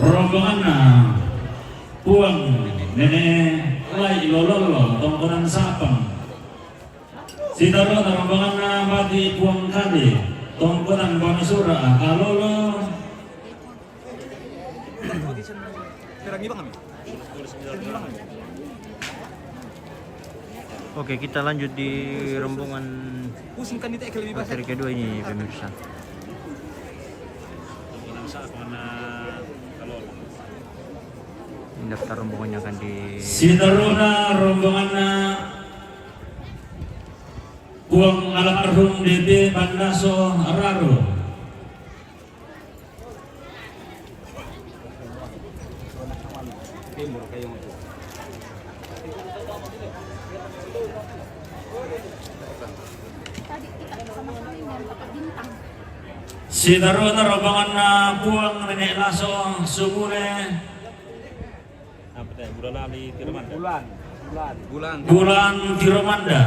rombongan na puang nenek lai lololo tongkonan sapang sitaro na rombongan na mati puang kali tongkonan bangsura kalolo. Oke, kita lanjut di rombongan materi kedua ini pemirsa. Ini daftar rombongannya akan di Sitaruna rombonganna Puang almarhum DB Bandaso Raro. Sitaruna rombonganna Puang Nenek Laso Sumune Bulan Tiromanda.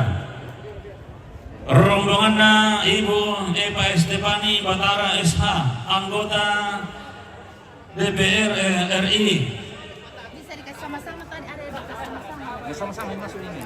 Rombonganna Ibu Eva Estefani Batara SH, anggota DPR RI. Bisa dikasih sama-sama tadi ada yang sama-sama. Sama-sama masuk ini.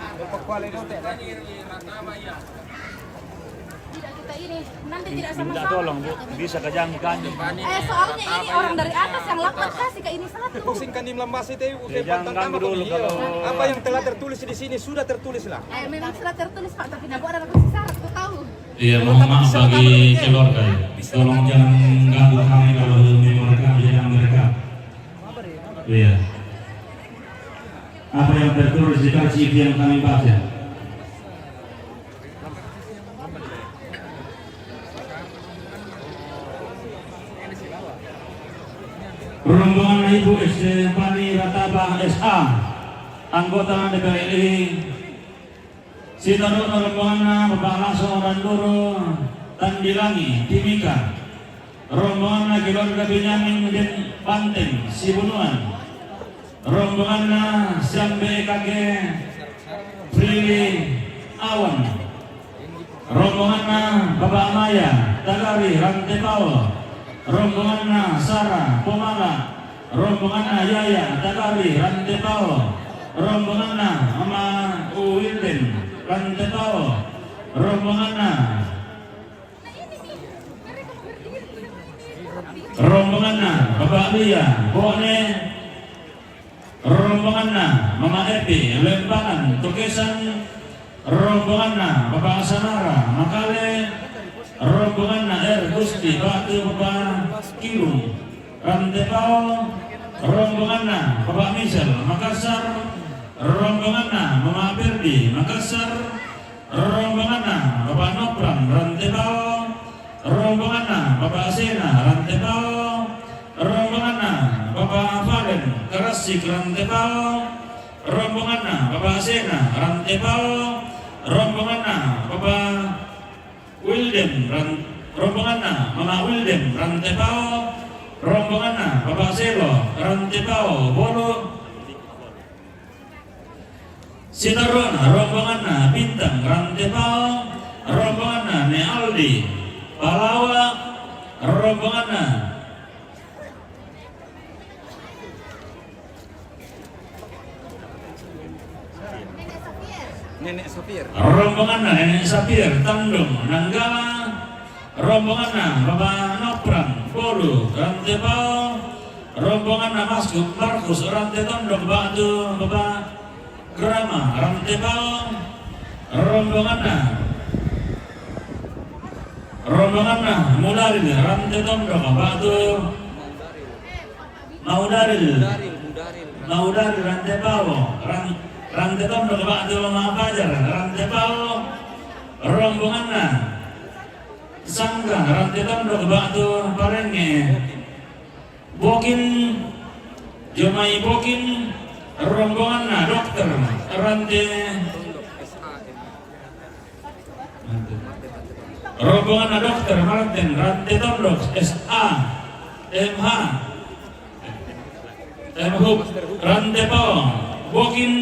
Tidak kita ini nanti tidak sama-sama. Minta tolong Bu, bisa kejangkan. Soalnya ini orang dari atas yang lapar kasih ke ini satu. Pusingkan di melambasi itu. Jangan ganggu dulu kalau Apa yang telah tertulis di sini sudah tertulis lah. Memang sudah tertulis Pak, tapi nabu ada kasih syarat, aku tahu. Iya, mohon maaf bagi keluarga. Tolong jangan ganggu kami kalau merekam, jangan merekam. Iya. Apa yang tertulis di karcis yang kami baca? Rombongan Ibu Estefani Rataba SA, anggota DPR RI. Sitaro rombongan Bapak Laso Randoro Tandilangi Timika. Rombongan keluarga Benyamin dan Banteng Sibunuan. Rombongan Sambe KG Prilly Awan. Rombongan Bapak Maya Tagari Rantepao. Rombongan Sarah Pomala. Rombongan Yaya Tagari Rantepao. Rombongan Mama Uwilden Rantepao. Rombongan Bapak Lia Bone. Rombongan Mama Epi Lembangan Tukesan. Rombongan Bapak Sanara Makale. Rombongan Gusti Batu Bapak Kilung Rantepao. Rombongan Bapak Misel Makassar. Rombongan Mama Berdi Makassar. Rombongan Bapak Nopran Rantepao. Rombongan Bapak Sena Rantepao. Rombongan Bapak Valen Karasik Rantepao. Rombongan Bapak Sena Rantepao. Rombongan Bapak Wilden rombongan Mama Wilden Rantepao. Rombongan Bapak Selo Rantepao Bolo. Sitaron rombongan Bintang Rantepao. Rombongan Ne Aldi Palawa. Rombongan Nenek Sopir. Rombongan Nenek Sapir Tandung Nanggala. Rombongan Bapak Nopran Bolu Rantepao. Rombongan Masuk Markus Rantetondok Batu Bapak Grama Rantepao. Rombongan Mudaril Rantetondok Batu Maudaril Rantepao. Rantetondok Batu Mama Fajar Rantepao. Rombongan Sangga Rantetondok Batu Parenge Bokin Jomai Bokin. Rombongan Dokter Rante. Rombongan Dokter Martin Rantetondok SA MH Hub Rantepao Bokin.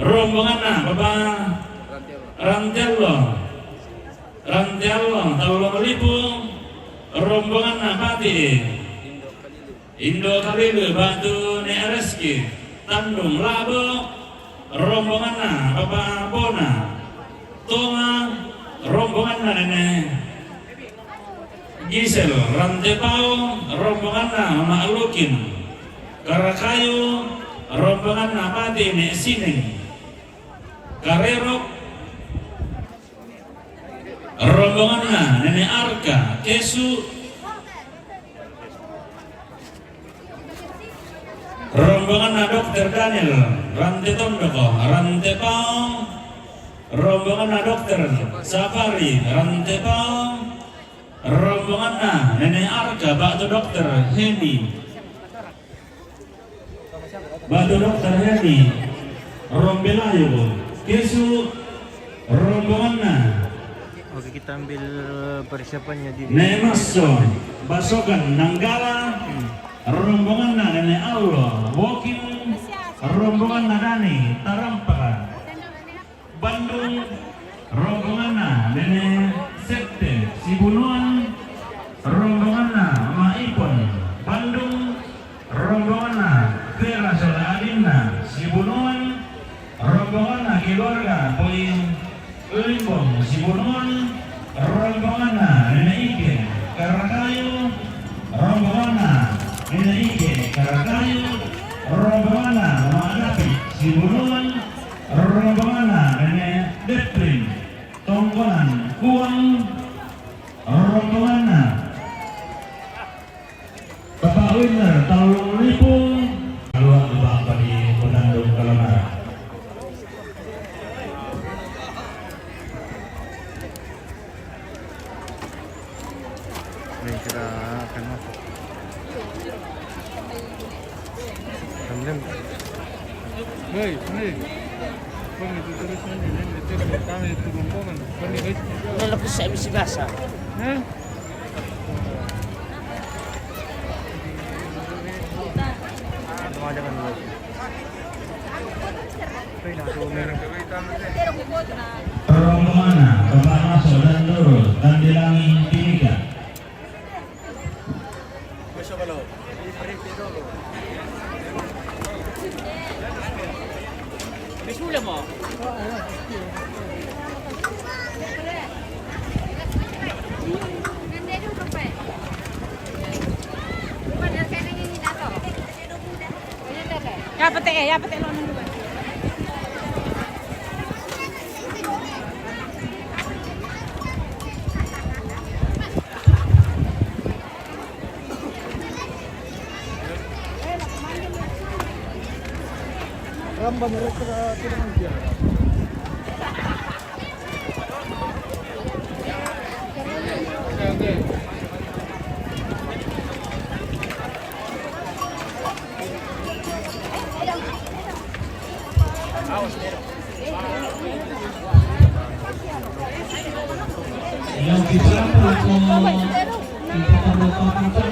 Rombongan Bapak Rantello Taulo Melipu. Rombongan Pati Indo Karibe bantu ne Reski Tandung Labo rombongan Bapak Bona Tonga rombongan nene Gisel Rantepau rombongan Mama Lukin Karakayu rombongan Pati ne Sineng Karerok rombongan Nene Arka Kesu rombongan Dokter Daniel Rante Tondoko Rante Pau rombongan Dokter Safari Rante Pau rombongan Nenek Arka Batu Dokter Heni Batu Dokter Heni Rombelayo Kesu rombongan Oke, kita ambil persiapannya di Nemason Basokan Nanggala rombongan Nenek Allah Wakil rombongan Dani Tarampaka Bandung rombongan Nenek Septe Sibunuan rombongan Maipon Bandung rombongan Vera Soladina Sibunuan rombongan keluarga Poin Limbong Sibunuan rombongan Nenek Ike Karakayu rombongan Nenek Ike Karakayu rombongan Madapi Sibunuan rombongan Nenek Deprin Tongkonan Kuang rombongan Bapak Winner Taulung Lipung keluar di Bapak di Penandung Kalamara. Ini kita akan masuk. Kemudian Hei, hei. Kung itu terus nanti itu kami itu rombongan. Kami itu. Lalapos sa emisi basa. Hah? mengadakan dulu. Rombongan Bapak Maso dan Nurul dan Dilangi Timika. Bismillah mo. Ya pete lo nunggu. Ramban mereka tidak dia. Yang bisa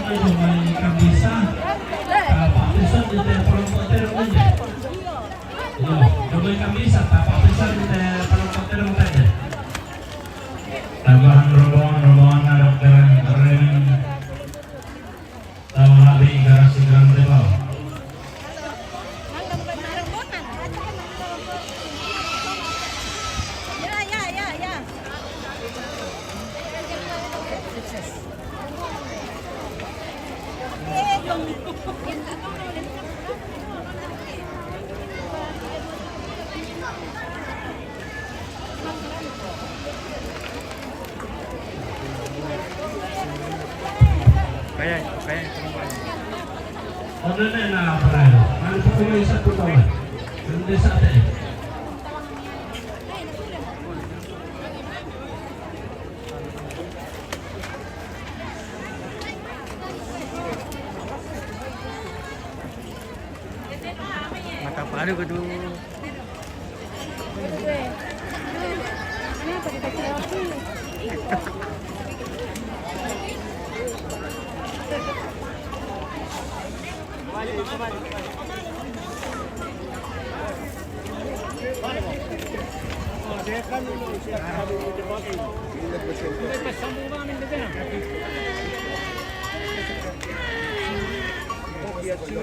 dengan kabisa, Pak Bisa di telepon hotel aja. Coba kabisa, Pak Bisa di telepon hotel aja. Tambahan rombongan dokter Ren tahun hari garasi Grand Depot. Kayak Ordernya na apa ya? Nanti pokoknya satu tahun. Nanti sate. mata paru kedua. Ayo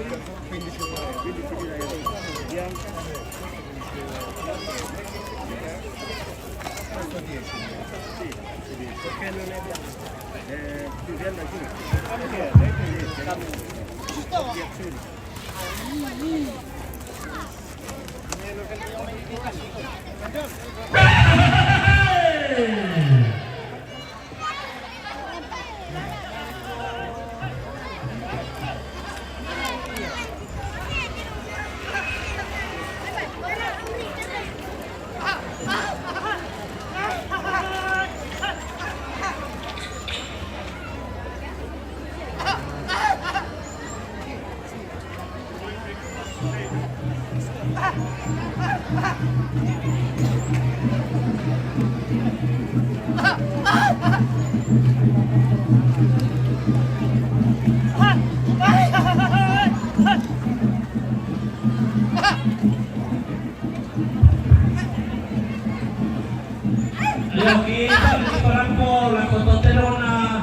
kita di Perangpol, atau Toterona,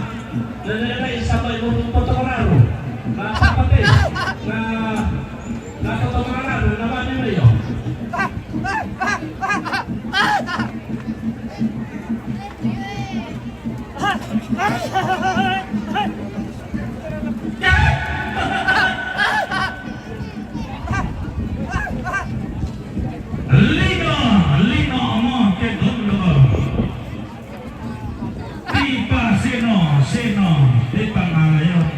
dan lain-lain sampai Potokoraro. Nah, apa teh? Nah, Potokoraro, namanya beliau. Lino mo ke dulu. Tiba seno di Pangalayon.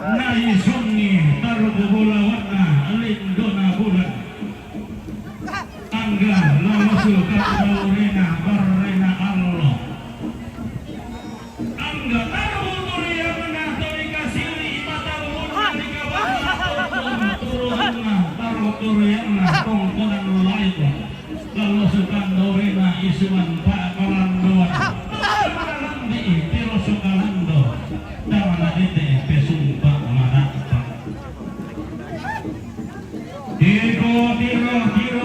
Naisungi taruh bola warna lindona bulan. Angga lawasul kaurena barrena Allah. Angga taruh mulia mengatoi kasili mata bulan dikawan turunna taruh turunna kongkonan lain. Lalu sukan dorena isuan pak kalandoan. Malam di tiro sukalando. Damana dite pesumpa manapa. Tiro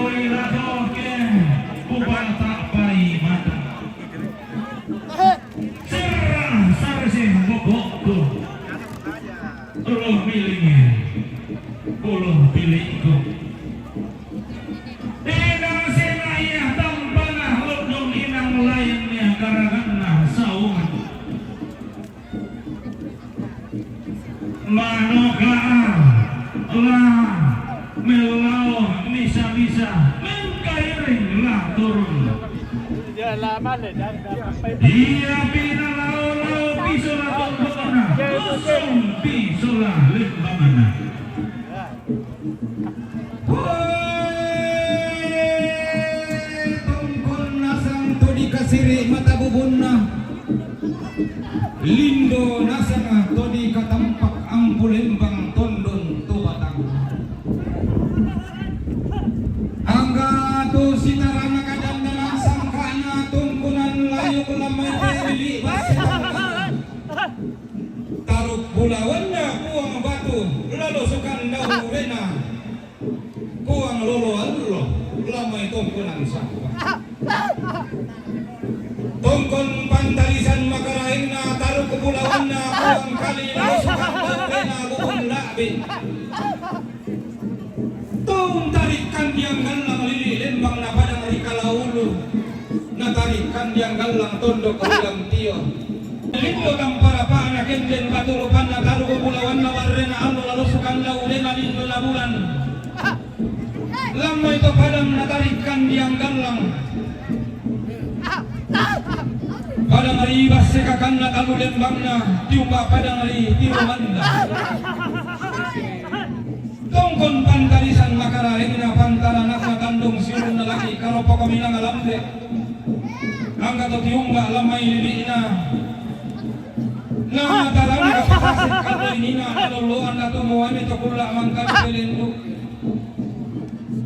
ilado ke ubal tak pai mata. Serang sarsin bobokku. Uloh milingnya. Uloh pilihku. Tidak senaya tampana lodong inang lainnya karagana saungan. Manoklaan lah melau bisa mengkairing lah turun. Dia bina lau bisola tongkona kosong bisola lembamana. Tongkon nasang to dikasiri mata bubunna. Lindo nasanga to dikatampak ang pulembang tondon to batang. Angga to sinarana kadandanan sangkana tungkunan layo kulamay pili basenang. Taruk bulawannya kuang batu lalu sukan daun rena. Kuang lolo allo lamay tungkunan sangka. Tongkon pantalisan makaraing na taruh kepulauan na kuang kali lalu sukan daun rena bubun labi. Tung tarikan diang galang lili lembang na padang rikalaulu. Natarikan diang galang tondok ulang tio. Lindo kang para paana kenden batulupan na taruh kepulauan na warrena alo lalu sukan laulena lindo labulan. Lama itu padang natarikan diang galang. Padang hari ibas sekakan na talu lembang na tiumba padang hari tirumanda. Tongkon pantarisan makaraing na pantaran at nakandong sirun na laki karopo kami ng alamde. Ang katotiumba lamay lili na. Nangataran ka pasasit katoy nina aluluan na tumuan ito kula mangkali pilindu.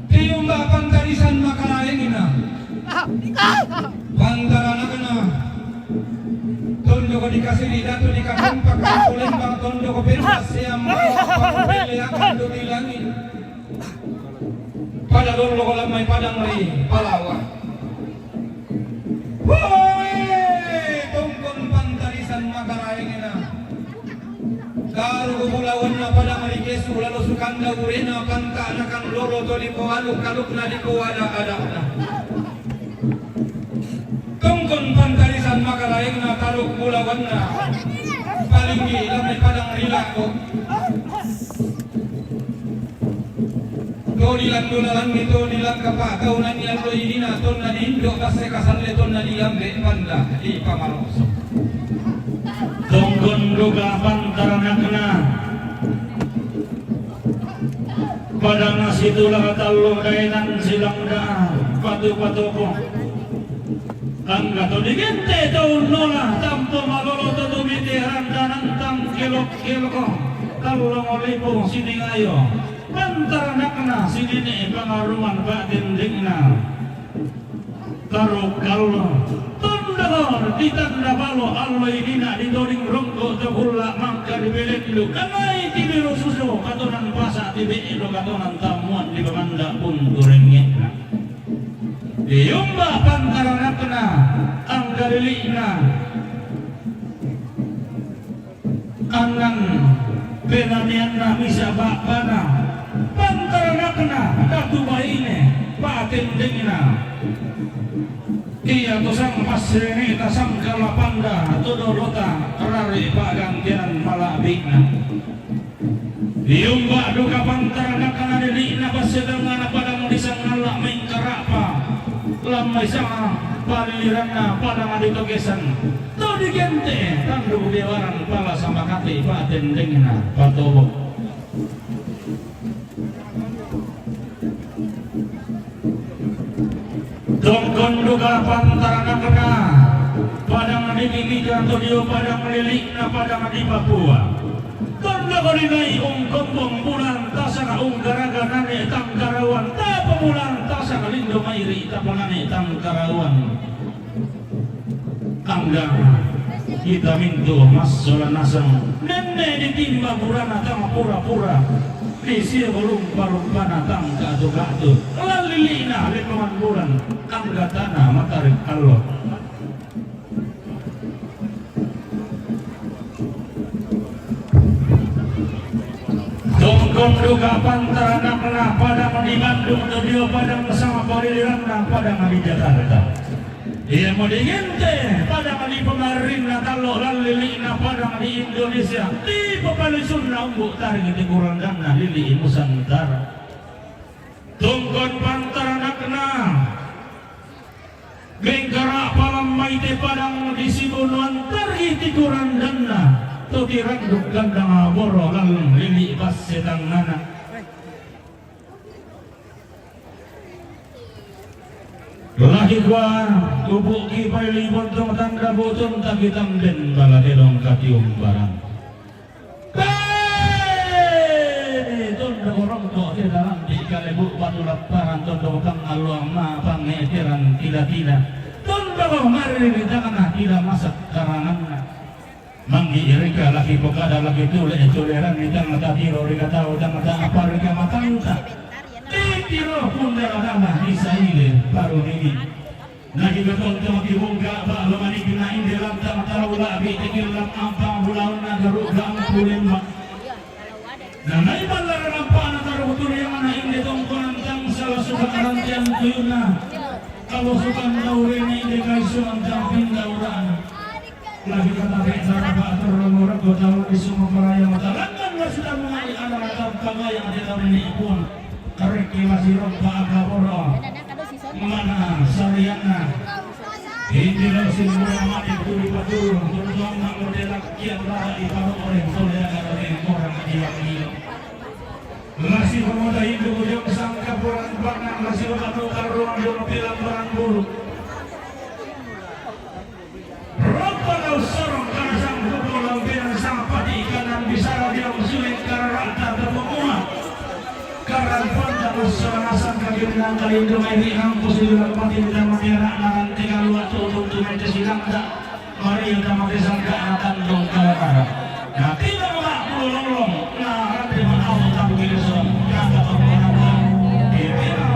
Tiumba pantarisan makaraing na. Pantaran ka na. Tondo ko dikasiri dato dikatumpak ang kulembang tondo ko pintas siyang mga pangpili ang kando di langit. Pada pada dulu kalau may padang ri Palawa. Woi, tungkon pantarisan makaraing na. Karu pulawan na padang ri Kesu lalu sukanda urena panta nakan lolo to di poalu kaluk na di poada ada na. Tungkon pantarisan makaraing na kaluk pulawan na. Palinggi lamay padang ri lako. Dilang donalan nito nilang kapataunan nilang lo inina ton na dindo kasi kasanle ton na diambe panda di pamaros. Tunggon duga pantaranak na padang nasitulah katalo dainan silang da patu-patu ko ang gato digente taon nola tampo malolo to tumitiran danan tang kilok-kilok ko kalong olipo siningayo pantaranak na sinini pangaruan batinding na karuk kalong tundakor ditanda balo alway dina didoring rongko tebula mangka dibelit lu kanay tibiru susu katonan pasa tibiru katonan tamuan di pemanda pun turengnya diumba pantaranak na ang galili na anang penanian na misa bakana pantaranak na katubaine patinding na iya tosang pasrene tasang kalapanda tudorota rari pagantian malabik na diumba duka pantaranak na dili na pasedang padang disang nalak main karapa lamay sa paliliran na padang aditogesan to digente tandung dewaran pala sa Makati patinding na patubok. Tungkon duga pantaranak na padang adimimigan to dio padang lilik na padang di Papua tanda ko rinay kumbong bulan tasa ka garaga nani tangkarawan tapa bulan tasa ka lindo mairi tapa nani tangkarawan hanggang kita minto mas solan nasang nene ditimba burana tang pura-pura Isi belum parupana tang kado-kado lalilina lekaman bulan anggatana matarik Allah tungkong duga pantaranak na padang di Bandung tudio padang sama paliliran na padang di Jakarta iya mau digente padang di Pemarin na talo lalili na padang di Indonesia di Papalisun na umbuk taring di Kurandang na lili Nusantara tungkon pantaranak na gengkara palam maite padang di Sibunuan taring di Kurandang na tutirang dukkan dang boro lalang lili pas sedang nana lahir gua tubuh kipai libur tong tanda botong tagitam den baladelong katium barang tondo orang tua di dalam di kalebu batu laparan tondo kang aluang ma pangetiran tidak tondo mari di tangan tidak masak karangan manggi irika laki pokada laki tule toleran di tangan tatiro rika tahu tangan apa rika matanta tiro pun darah isaile baru ini lagi betul tu dibuka ba lamani binain dalam tahu labi tikil lam ampang bulaun nagaru gam pulimba nah nai balar lampana taruh betul yang mana inde tongkonan tang salah suka rantian tuyuna kalau suka daure ni inde kaisuan tang dauraan lagi kata bicara ba terlomor ko tahu di semua peraya matalangan masih mengali anak tangga yang ada ini pun kareki masih rompa agaboro mana sariana hindi lang sinmula mati puri-paturo turuang na modelak kian rara iparo oleh solera karoleng orang ilang-ilang masih pemuda Hindu yang sangka bulan banang masih waktu karuang dulu bilang barang buruk rompa kau sorong karena sang kubur lampiran sang padi kanan bisa dia sulit karena rata terpemuat karena pondok usaha kagilan kalindo may hampos ilang pati na matira na tiga luat tutup tunay silang da mari udah mati sangka akan dong kalakara na tidak makulong na hati manau tabu gilisong kata orang tidak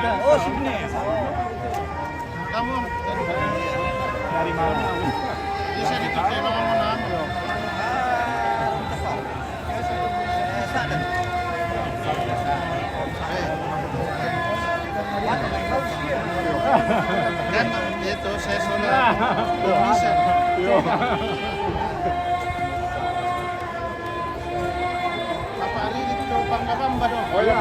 Oh, sini. Kamu dari mana? Bisa dikasih nama. Kan itu saya sudah bisa. Apa hari itu Pangkabamba dong? Oh iya,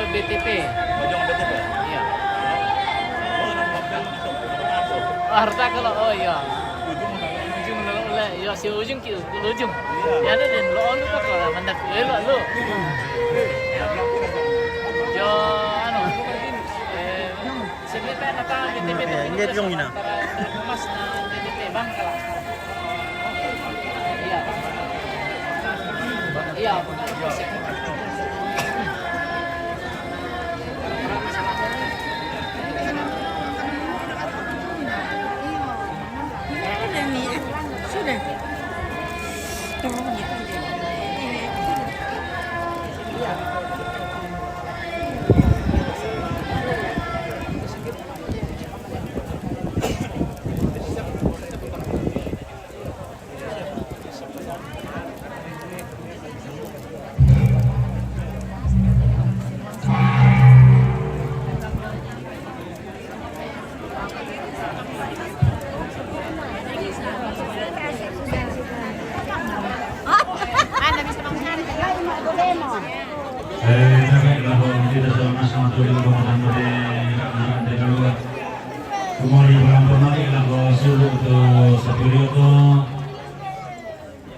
BTP. Iya. Harta kalau oh iya. Ujung lo ya si ujung ki ujung. Ya ada dan lo lupa kalau mandak lo. Jo anu. Sebenarnya apa BTP itu? Enggak dong ina. Mas BTP bang kalah. Iya. Iya. Sudah.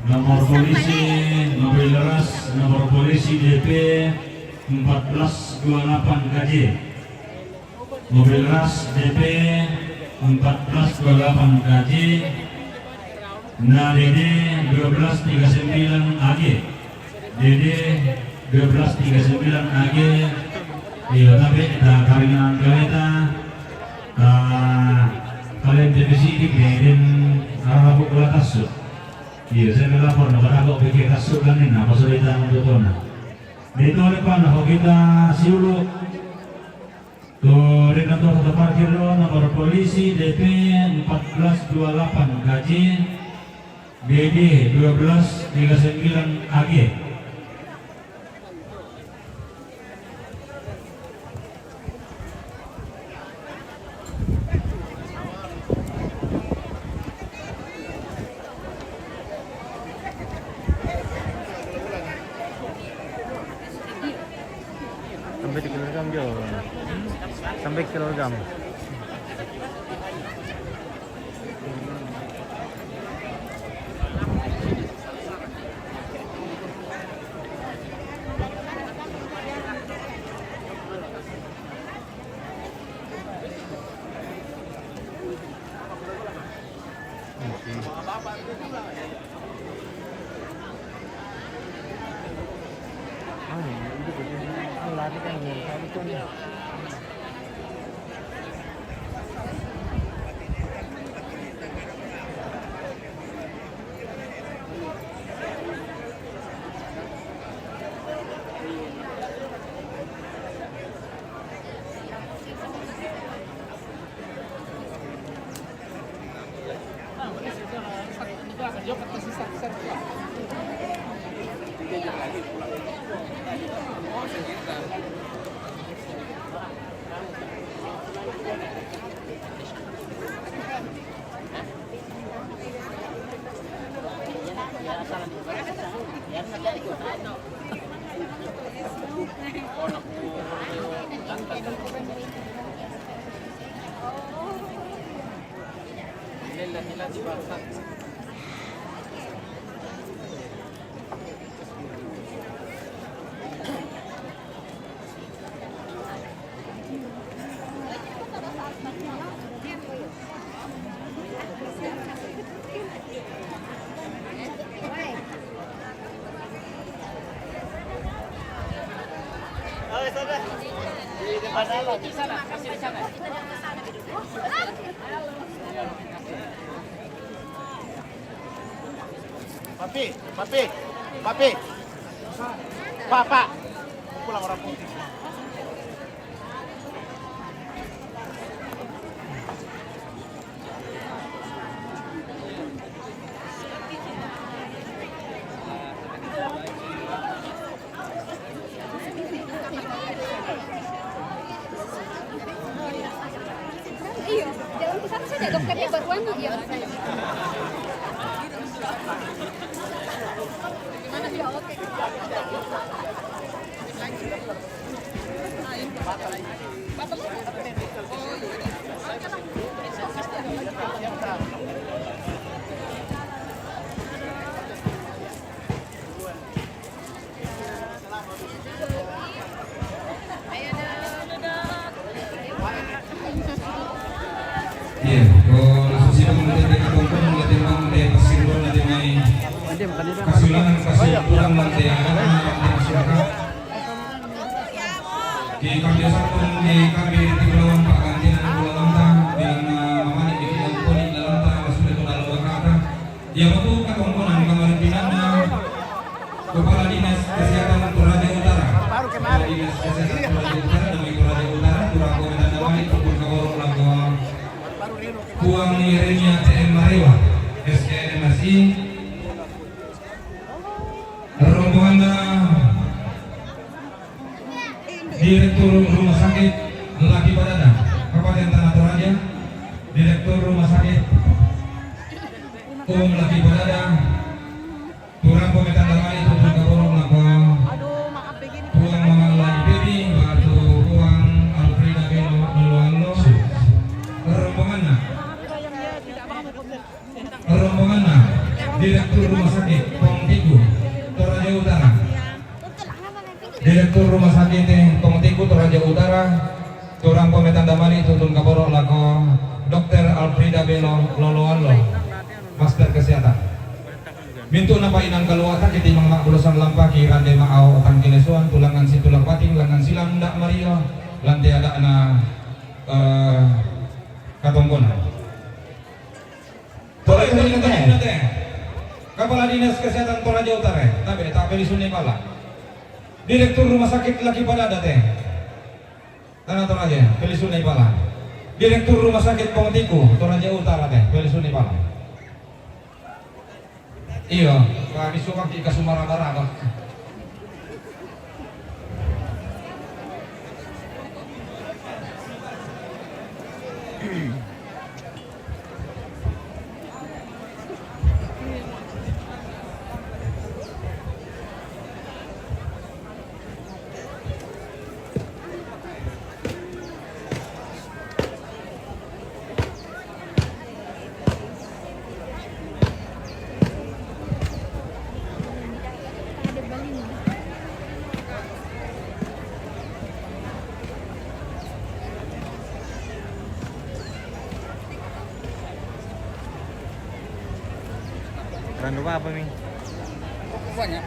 Nomor polisi, mobil ras, nomor polisi DP 1428 KJ. Mobil ras DP 1428 KJ. NADD 1239 AG. DD 1239 AG. Iya, tapi karingan kereta kalian divisi di dan arah buku atas. Iya, saya melapor kepada aku pikir kasut kan ini, apa kesulitan untuk kona. Itu oleh pana, kalau kita siulu koordinator satu parkir nomor polisi DP 1428 KJ BD 1239 AG. Sampai di kilogram Jo. Sampai kilogram. Di depan sana, di sana, masih di sana. Papi, papi, papi. Papa. Pulang orang putih. Iya, jalan ke sana saja dokternya berwarna ya. Gimana sih? Oke. Iya, kalau sudah menjadi kampung nanti mangde pasir nanti mai kasulangan kasih kurang nanti ada masyarakat di kami satu di kami di Pulau Pak Gantian Pulau Lantang bilang mamani di Pulau Poni Lantang sudah tu dalam kata dia waktu kakomponan kamar pinana Kepala Dinas Kesehatan Toraja Utara Kepala Dinas Kesehatan Toraja Utara demi Toraja Utara kurang komentar namanya tukun kawarung langkah Puang Irenia TM Marewa SKNMSI rombongan Direktur Rumah Sakit Laki Padana Kabupaten Tanah Toraja Direktur Rumah Sakit Laki Padana Turang Pemetan Damai Tutup Kaborong Lako Puang Mamalai Baby Batu Puang Alfreda Beno Meluanglo rombongan Direktur Rumah Sakit Pongtiku Toraja Utara Direktur Rumah Sakit Pongtiku Toraja Utara Turang Pemetan Damari Tutun Kaporo Lako Dr. Alfreda Belo Loloanlo Master Kesehatan Bintu napa inang kaluata kiti mangmak bulusan lampa kirande maau otang kinesuan tulangan si tulang pating langan silang ndak mario lantai ada na katongkonan Kepala Dinas Kesehatan Toraja Utara tapi di Sungai Pala Direktur Rumah Sakit Laki Padada Tanah Toraja Peli Sungai Pala Direktur Rumah Sakit Pongtiku Toraja Utara Peli Sungai Pala iya kami suka ke Sumarabara Jangan lupa apa Mi? Banyak.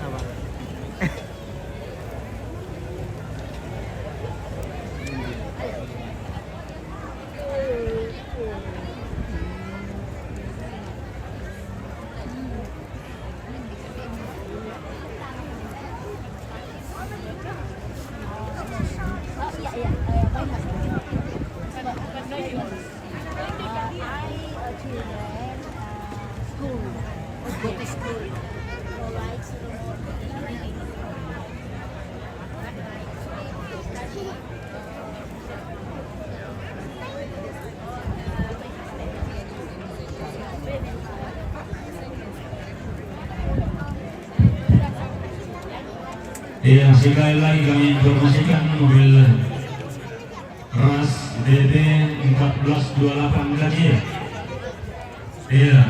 Apa? Go to school. So like, Ya, sekali lagi kami informasikan mobil ras DB 1428 KJ. Iya,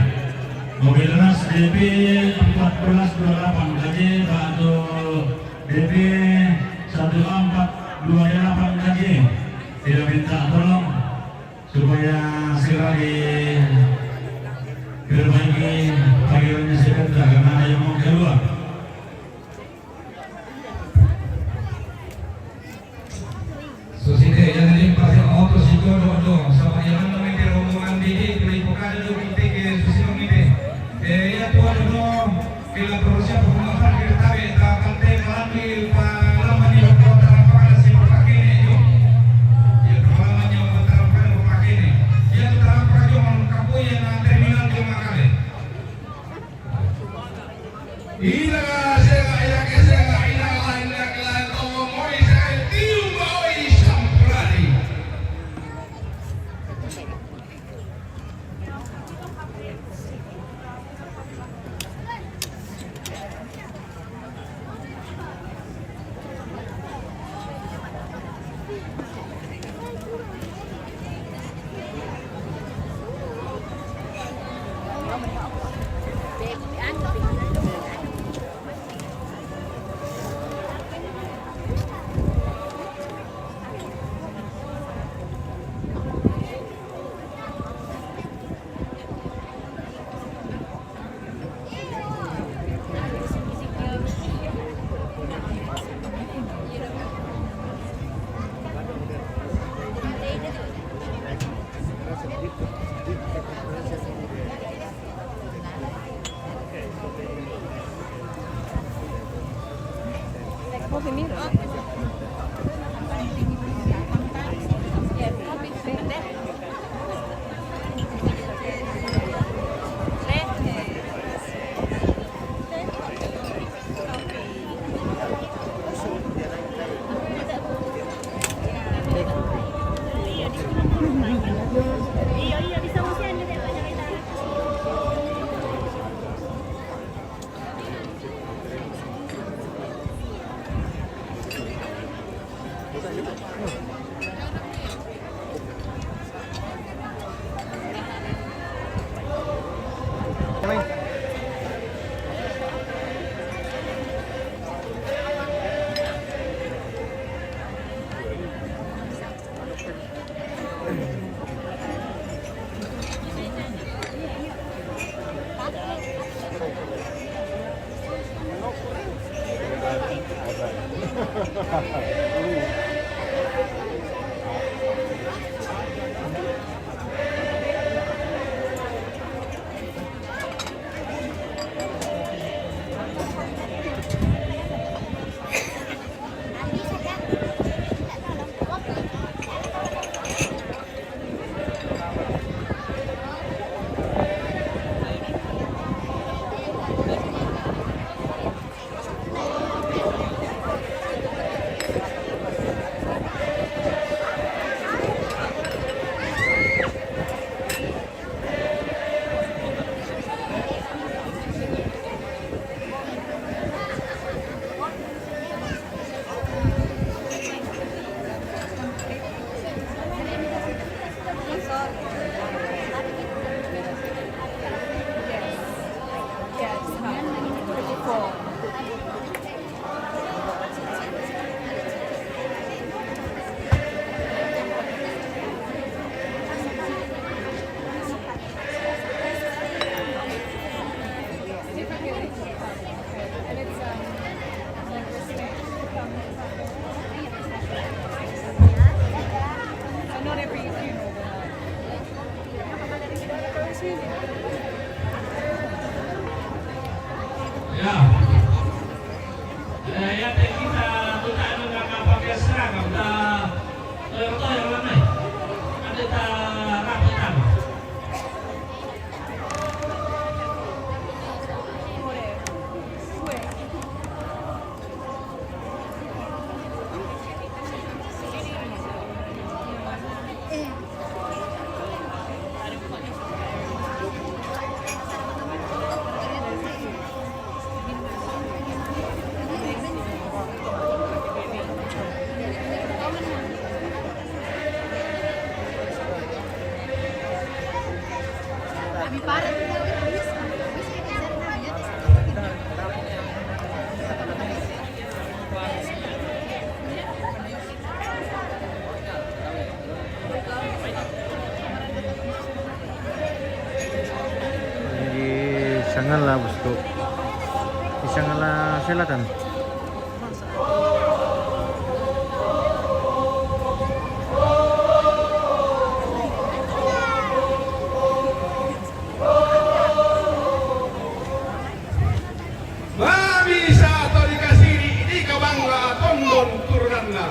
mobil ras DB 1428 KJ atau DB 1428 KJ. Tidak minta tolong supaya segera diperbaiki panggilannya sebentar karena ada yang mau keluar. Susite yang limpah auto si Jodoh sama yang namanya rombongan di pelipukada do kita ke susino ngite ya tua do bila berusia penguasaan kita tabe tak kante malami pengalaman yang terapkan si pakai ini jo ya pengalaman yang terapkan pakai ini ya terapkan jo kapu yang terminal jo makale ila sega ila kesega ila oh moi saya tiu moi samprari. Kami parah tuh habis kita sana ya Di Sangala bosku. Di Sangala Selatan. Bisa atau dikasih di kabangga tondon turunanna.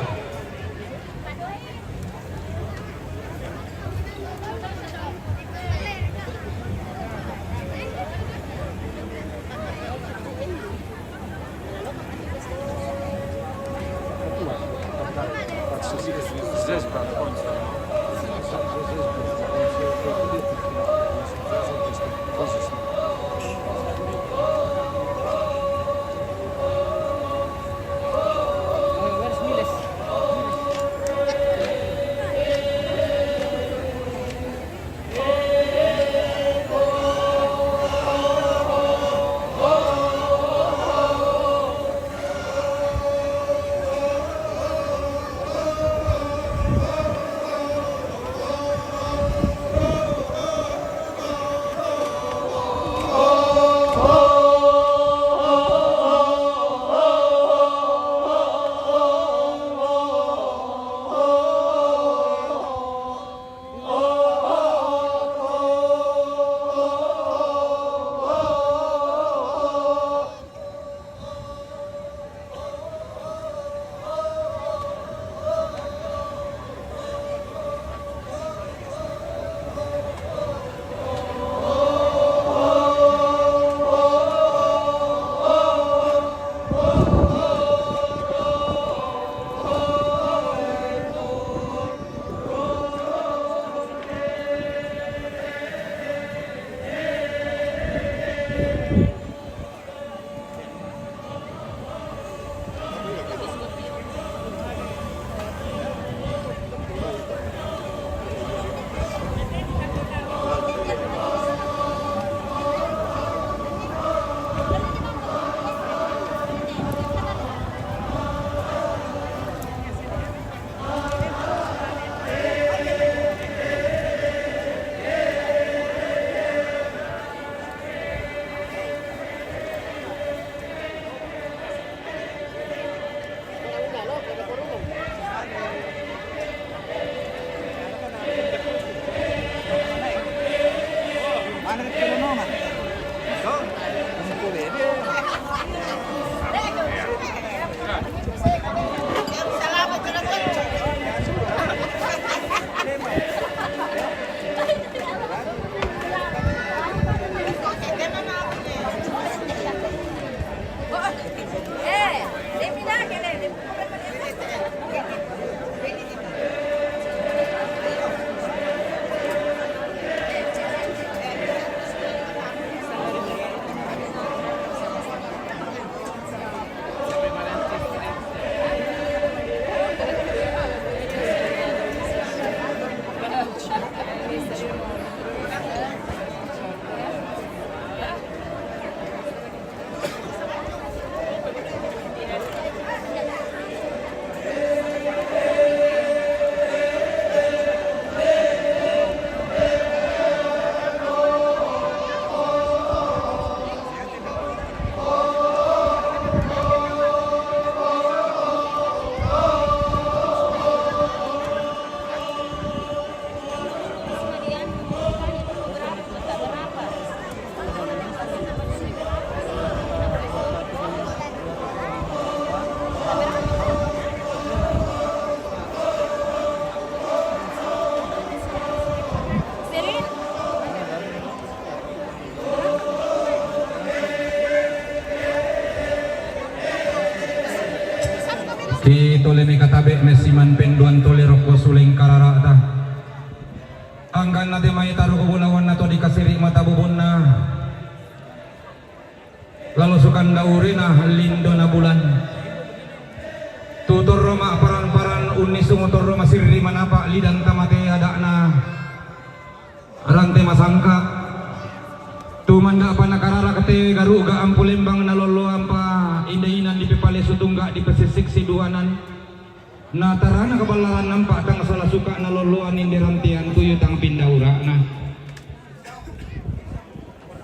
Di toleme katabe mesiman penduan tole roko suling karara ta. Anggan nate mai taruh kubulawan nato dikasiri mata bubunna. Lalu sukan daurina lindo na bulan. Tutur roma paran-paran uni sumutur roma sirri manapa lidan tamate hadakna. Rante masangka Kumanda pa nakarara kate garuga ang pulembang naloloan pa indainan di pipali sutungga di pesisik siduanan na tarana kabalaran nampak tang salah suka naloloan indirantian tuyo tang pindaura na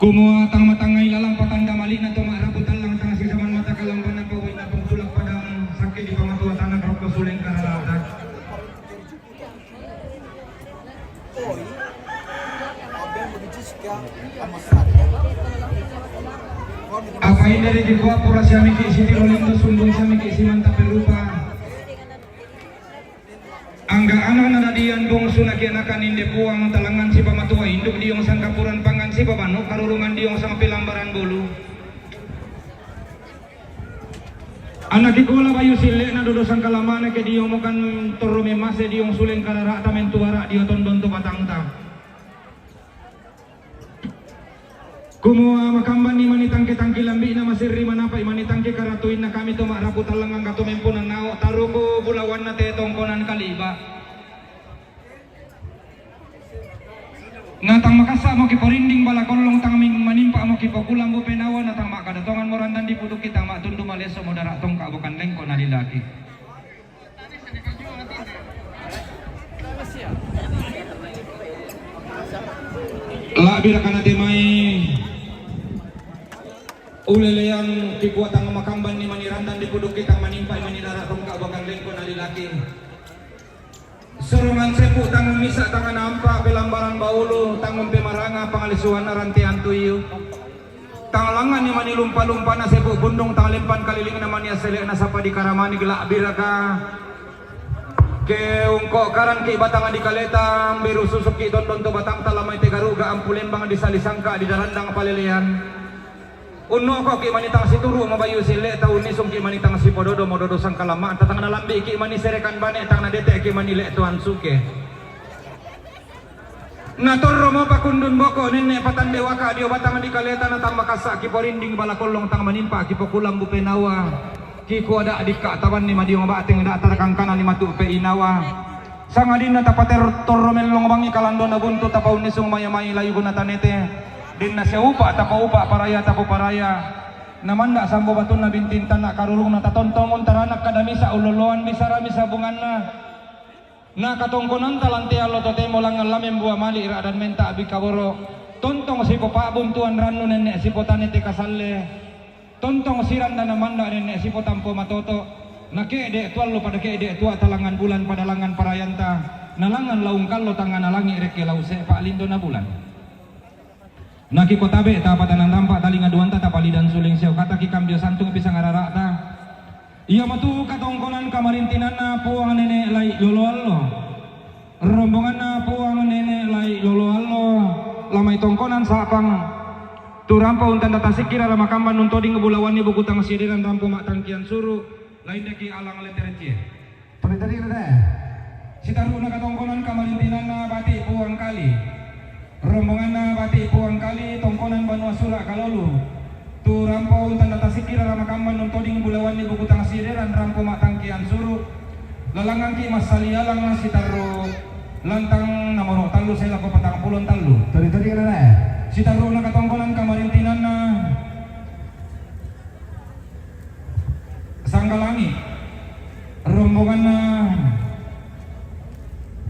kumua tang matangay lalang patanda mali na tumaraputan lang tang sisaman mata kalampan na paway na pagsulak padang sakit di pangatuwa tanang karok kasuleng karalatan. Apa ini dari dibuat pura siami ki sini rolinto sumbung siami ki simanta pelupa. Angga anak na dian bongsu na kianakan inde puang talangan si pamatua induk diong sangkapuran pangan si pabano karurungan diong sang pilambaran bolu. Anak dikola bayu silek na dodo sang kalamane ke diong mukan torome mase diong suleng karara tamen tuara dio tondon to batangta. Kumua makamban ni manitang ketangki lambi na masirri manapa manitang ke karatuin na kami to marapu talangang katumempunan nao taruko bulawan na te tongkonan kaliba. Ngatang makasa mo kiporinding balakolong tang manimpa mo kipokulang mo penawa natang makadatongan mo randan di puduk kita matundu maleso mo daratong kabukan lengko na lilaki. Labi ra kana temai uleleang kikuatan makamban ni manirandan di puduk kita manimpai manidara tongka bakal lengko na lilaki. Serungan sepu tangan misa tangan ampa pelambaran baulu tangan pemaranga pangalisuan rantian tuyu. Tangalangan ni mani lumpa-lumpa na sepu bundong tangalimpan kaliling na mani aselek na sapa di karamani gelak biraka. Ke ungko karan ki batang di kaleta biru susuki dondon to batang talamay te garuga ampulembang di salisangka di darandang palelean. Uno ko ki manitang situru mabayu sile taun ni sung ki manitang si pododo mododo sang kalama tatang nalambi ki mani serekan bane tang na dete ki mani le tuan suke. Natorro mo pakundun boko nene patan dewaka dio batang di kaleta na tang makasa ki porinding balakolong tang manimpa ki pokulam bu penawa. Ki ko ada adika tawan ni madiong bateng da tarakang kanan ni matu pe inawa. Sangadin na tapater torro melong bangi kalando na buntu tapaw ni sung mayamay layu gunatanete. Din na siya upa, tapaupa, paraya, tapo paraya. Namanda sambo batun na bintintan na karulong na tatontongon taranak kadami sa uloloan bisara misabungan na. Na katongkonan talante alo totemo lang alamen buah mali iradan menta abi kaworo. Tontong si popabuntuan rano nenek si potanete kasalle. Tontong siran na namanda nenek si potampo matoto. Na keede tualo pada keede tua talangan bulan pada langan parayanta. Nalangan laung kalo tangan nalangi reke lause pak lindo na bulan. Naki kotabe tapatan tampak talinga duanta tapali dan suling siau kata ki kambio santung pisang arara ta. Iya matu katongkonan kamarintinan na puang nenek lai lolo allo. Rombongan na puang nenek lai lolo allo. Lamai tongkonan sapang. Tu rampa untan data sikira lama kamban nuntodi ngebulawan ni buku tang siriran rampo mak tangkian suru. Lain deki alang letercie. Tadi ada. Sitaru na katongkonan kamarintinan na bati puang kali. Rombongan na bati puang kali tongkonan banua sura kalolu. Tu rampo untan data sikira rama kamban nuntoding bulawan ni buku tang sireran rampo matangkian suru. Lalangang ki masalialang na sitaru lantang namoro talu sela ko patang pulon talu. Tadi kada na. Sitaru na katongkonan kamarintinan na Sanggalangi. Rombongan na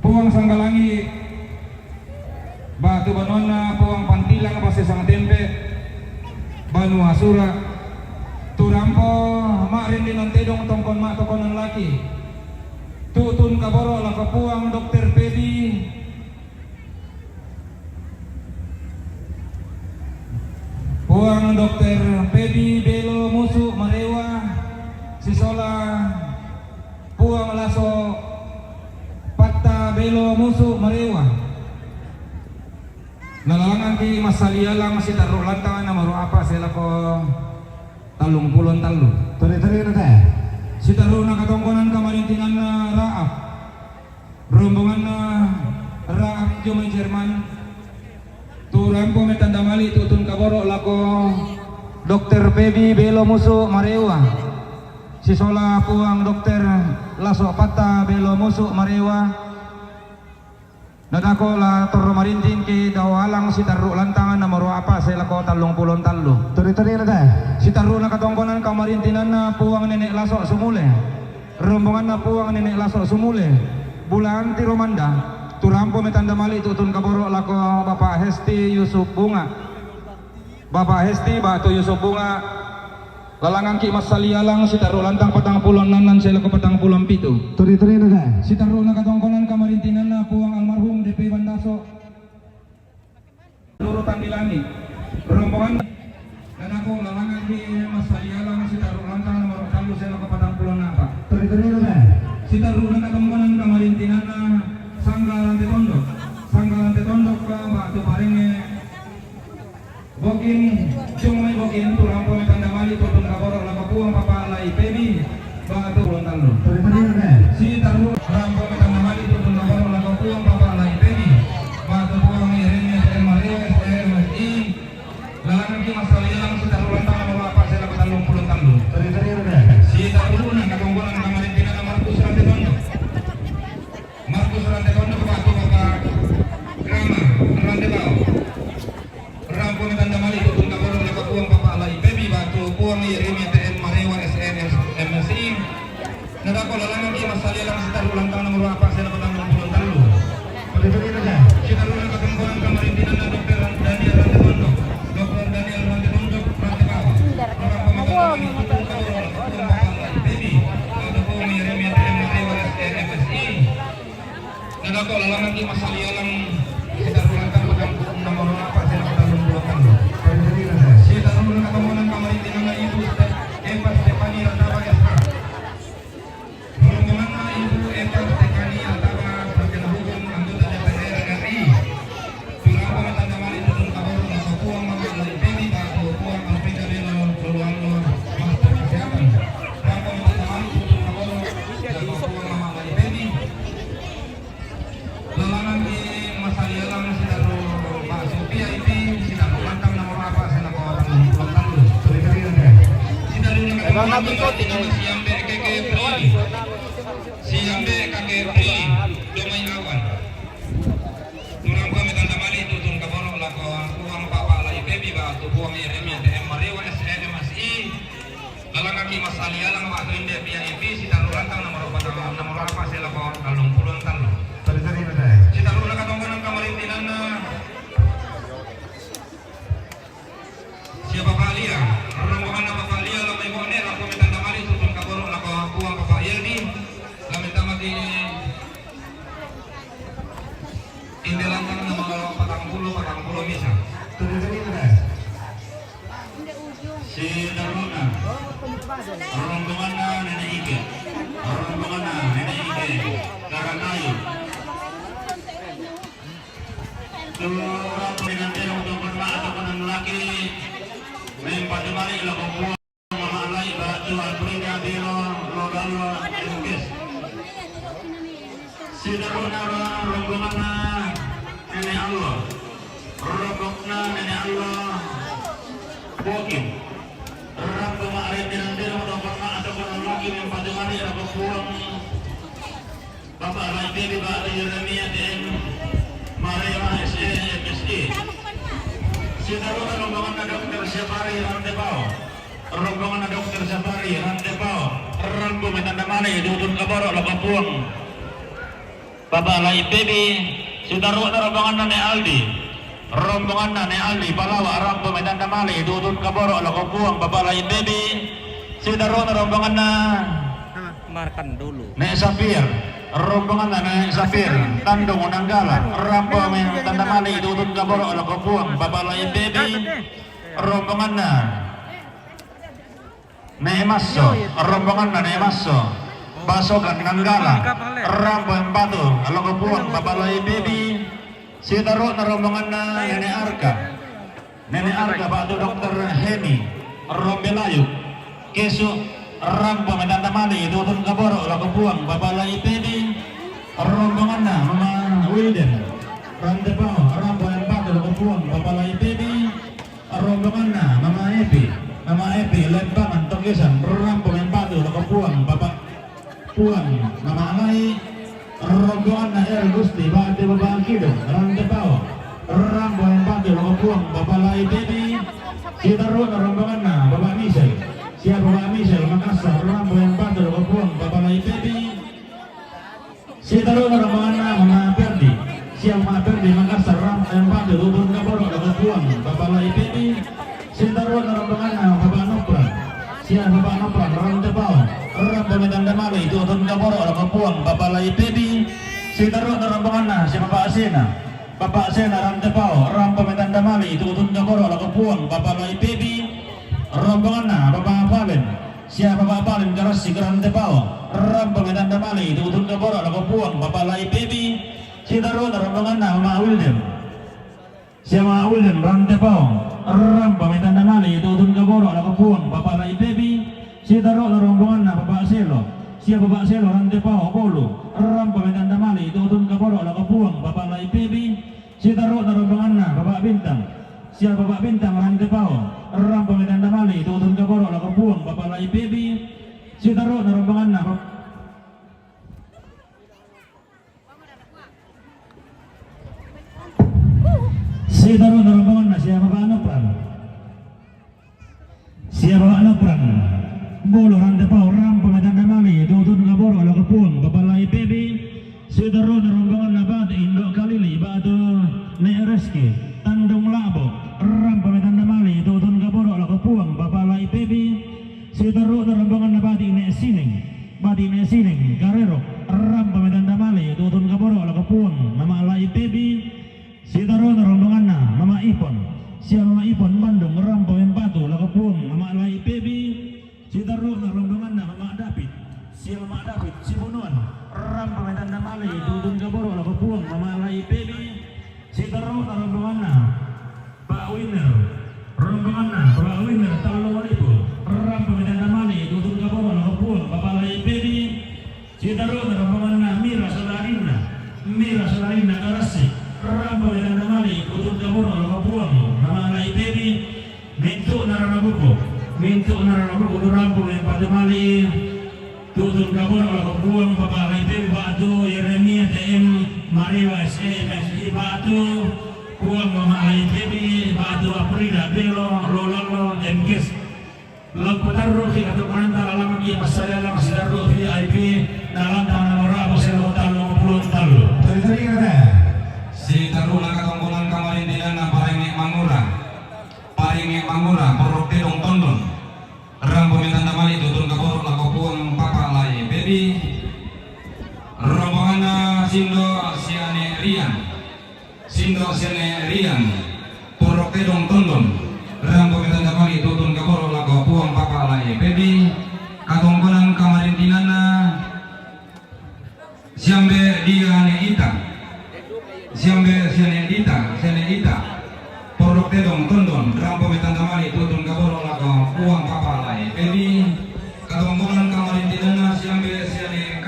puang Sanggalangi. Batu banona puang pantilang pasti sang tempe banu asura turampo mak rindi tedong tongkon mak tokonan laki tutun kaboro laka puang dokter pedi puang dokter pedi belo musu marewa sisola puang laso patta belo musu marewa. Nalalangan ki masalialang masih taruh lantangan na maro apa sila ko talung pulon talu. Tadi ada. Si taruh na katongkonan kamarintinan na raap. Rombongan na raap jomay Jerman. Turampo metanda mali tutun kaboro lako dokter Pebi belo musu marewa. Si sola puang dokter laso pata belo musu marewa. Nadako la Toro Marintin ki dawalang si taru lantangan na maro apa sa lako 33. Turi-turi na dahil. Si taru na katongkonan ka Marintinan na puwang nenek lasok sumule. Rombongan na puwang nenek lasok sumule. Bulan ti Romanda. Turampo metanda mali tutun kaboro lako Bapak Hesti Yusuf Bunga. Bapak Hesti Batu Yusuf Bunga. Lalangan ki Mas Salialang si taru lantang 46 nan sa lako 47. Turi-turi na dahil. Si taru na katongkonan ka Marintinan na puwang almarhum DP Bandaso. Nurutan dilani. Rombongan dan aku lalangan di Mas Salialang si taru lantang nomor 1 sa lako 46. Turi-turi na dahil. Si taru na katongkonan ka Marintinan na Sanggalan Tondok ka Batu Paringe Bokin Cumay Bokin Turampo metanda mali tutun kaboro lako puang papalai pebi Batu Lontalo. Turi-turi na dahil. Si taru Rampo metanda mali tutun kaboro lako puang papalai pebi Batu puang irene Maria SMSI lalangan ki Mas Salialang si taru lantang nomor apa sa lako 33. Turi-turi na dahil. Si taru na katongkonan ka Marintinan na Markus Rantetondo. Markus Rantetondo ke Batu Bapak Rama Rantebao. Rampo metanda mali tutun kaboro lako puang papalai pebi Batu puang irene TM Marewa SMSI. Nadako lalangan ki Mas Salialang si taru lantang nomor apa sa lako 33. Turi-turi na dahil. Si taru na katongkonan ka Marintinan na Dr. Daniel Rantetondo. Dr. Daniel Rantetondo Rantebao. Rampo metanda mali tutun kaboro lako puang papalai pebi Batu puang irene TM Marewa SMSI. Nadako lalangan ki Mas Salialang si taru lantang nomor apa sa lako 33. Turi-turi na dahil. Si taru na katongkonan ka Marintinan na Ibu Eva Stefani Rantaba SK. Rombongan na Ibu Eva Stefani Rantaba Sarjana Hukum anggota DPR RI. Turampo metanda mali tutun kaboro lako puang mamala IPB Batu puang Alfreda Belo Soluango Master Kesehatan. Rampo metanda mali tutun kaboro lako puang mamala IPB. Lalangan di Mas Salialang si taru Pak Sophia IP si taru lantang nomor apa sa lako 33. Turi-turi na dahil. Si taru na katongkonan ka Marintinan si Ambe Keke Prilly. Si Ambe Keke Prilly Domay Awan. Turampo metanda mali tutun kaboro lako puang papalai pebi Batu puang iremia TM Marewa SMSI. Lalangan ki Mas Salialang Batu Inde VIP si taru lantang nomor apa sa lako 33. Turi-turi na dahil. Si taru na katongkonan ka Marintinan na siapa Palia rombongan na Palia lamay mo ne rampo metanda mali tutun kaboro lako puang Bapak Yeldi lamay tamati inde lantang nomor 40 misa. Turi-turi na dahil. Si Daruna rombongan na Nenek Ike rombongan na Nenek Ike Karanayo turang pinantin untuk bermak ataupun ang laki mempat balik lako buang mamalay Batu Alfreda Belo Lodalo Engkes. Si Daruna rombongan na Nenek Allah rombongan na Nenek Allah Bokim. Rampo maarit dinandir untuk bermak ataupun ang laki mempat balik lako buang Bapak Raiti di Batu Yeremia dan Marewa SMSI. Si taru na rombongan na Dr. Syafari Rantebao. Rombongan na Dr. Syafari Rantebao. Rampo metanda mali tutun kaboro lako puang Bapak Lai Baby. Si taru na rombongan na ni Aldi. Rombongan na ni Aldi Palawa. Rampo metanda mali tutun kaboro lako puang Bapak Lai Baby. Si taru na rombongan na Markan dulu. Nek Safir, rombongan na Nek Safir, Tandong Unanggala, Rampo metanda mali tutun kaboro lako puang Bapak Lai Baby. Rombongan na Nemaso, rombongan na Nemaso, Basokan Nanggala, Rampo Empatu, lako puang Bapak Lai Baby. Si taru na rombongan na Nenek Arka, Nenek Arka Batu Dr. Hemi, Rombelayu, Kesu. Rampo metanda mali tutun kaboro lako puang Bapak Lai Baby. Rombongan na Mama Wilden Rantebao. Rampo Empatu lako puang Bapak Lai Baby. Rombongan na Mama Epi Lembangan Togesan. Rampo Empatu lako puang Bapak Puang Mama Alai. Rombongan na El Gusti Bate Babang Kido. Rambo yang pati lagu puang Bapak Lai Baby. Sitarun rombongan na Bapak Michel. Siap Bapak Michel Makassar. Rambo yang pati lagu puang Bapak Lai Baby. Sitarun rombongan na Mama Perdi. Siap Mama Perdi Makassar. Rambo yang pati Lubun Kaborok lagu puang Bapak Lai Baby. Sitarun rombongan na Bapak Nopran. Siap Bapak Nopran Rantepau. Rambo Medan Damali Lubun Kaborok lagu puang Bapak Lai Baby. Sitarun rombongan na si Bapak Asena. Bapak Asena Rantepau. Rambo Medan Damali Lubun Kaborok lagu puang Bapak Lai Baby. Rombongan na Bapak Valen. Siap Bapak Valen Garasi Rantepau. Rambo Medan Damali Lubun Kaborok lagu puang Bapak Lai Baby. Sitarun rombongan na Mama William. Siap Mama William Rantepau. Rambo Medan Damali Lubun Kaborok lagu puang Bapak Lai Baby. Sitarun rombongan na Bapak Selo. Siap Bapak Selo Rantepau Polo. Rambo Medan Damali Lubun Kaborok lagu puang Bapak Lai Baby. Sitarun rombongan na Bapak Bintang. Siap Bapak Bintang Rantepau. Rambo Medan Damali Lubun Kaborok lagu puang Bapak Lai Baby. Sitarun rombongan na Sitarun rombongan na siap Bapak Nopran. Siap Bapak Nopran. Bolo Rantepau Rambo Medan Damali Lubun Kaborok lagu puang Bapak Lai Baby. Sitarun rombongan na Batu Indok Kalili Batu Nereski Tandung Labo. Rambo Medan Damali Lubun Kaborok lagu puang Bapak Lai Baby. Sitarun rombongan na Bati Nesining. Bati Nesining Garero. Rambo Medan Damali Lubun Kaborok lagu puang Mama Lai Baby. Sitarun rombongan na Mama Ipon. Siap Mama Ipon Bandung Rambo Empatu lagu puang Mama Lai Baby. Sitarun rombongan na Mama David. Siap Mama David Sibunuan. Rambo Medan Damali Lubun Kaborok lagu puang Mama Lai Baby. Sitarun rombongan na Pak Winner. Rombongan na Pak Winner Talowalipo. Rambo Medan Damali Lubun Kaborok lagu puang Bapak Lai Baby. Sitarun rombongan na Mira Solarina. Mira Solarina Garasi. Rambo Medan Damali Lubun Kaborok lagu puang Mama Lai Baby. Mintu Naranabuko. Mintu Naranabuko Rambo Medan Damali Lubun Kaborok lagu puang Bapak Lai Baby. Batu Yeremia TM Mariwa SMSI Batu puang Mama Lai Baby. Batu Aprida Belo Rololo MGS Lagu taruh atau penantar alamat ia pasal dalam sidaru VIP dalam tanah murah pasal talo puluh talo. Tadi kata. Si taruna katongkolan kamarin dinana paringek mangura porok pedong tondon. Rambo Medan Damali Lubun Kaborok lagu puang Bapak Lai Baby. Rombongan Sindo Siane Rian porok pedong tondon. Rambo Medan Damali Lubun Kaborok lagu puang Bapak Lai Baby. Katongkolan kamarin dinana Siambe Diane Ita. Siambe Siane Ita porok pedong tondon. Rambo Medan Damali Lubun Kaborok lagu puang Bapak Lai Baby. Katongkolan kamarin dinana Siambe Siane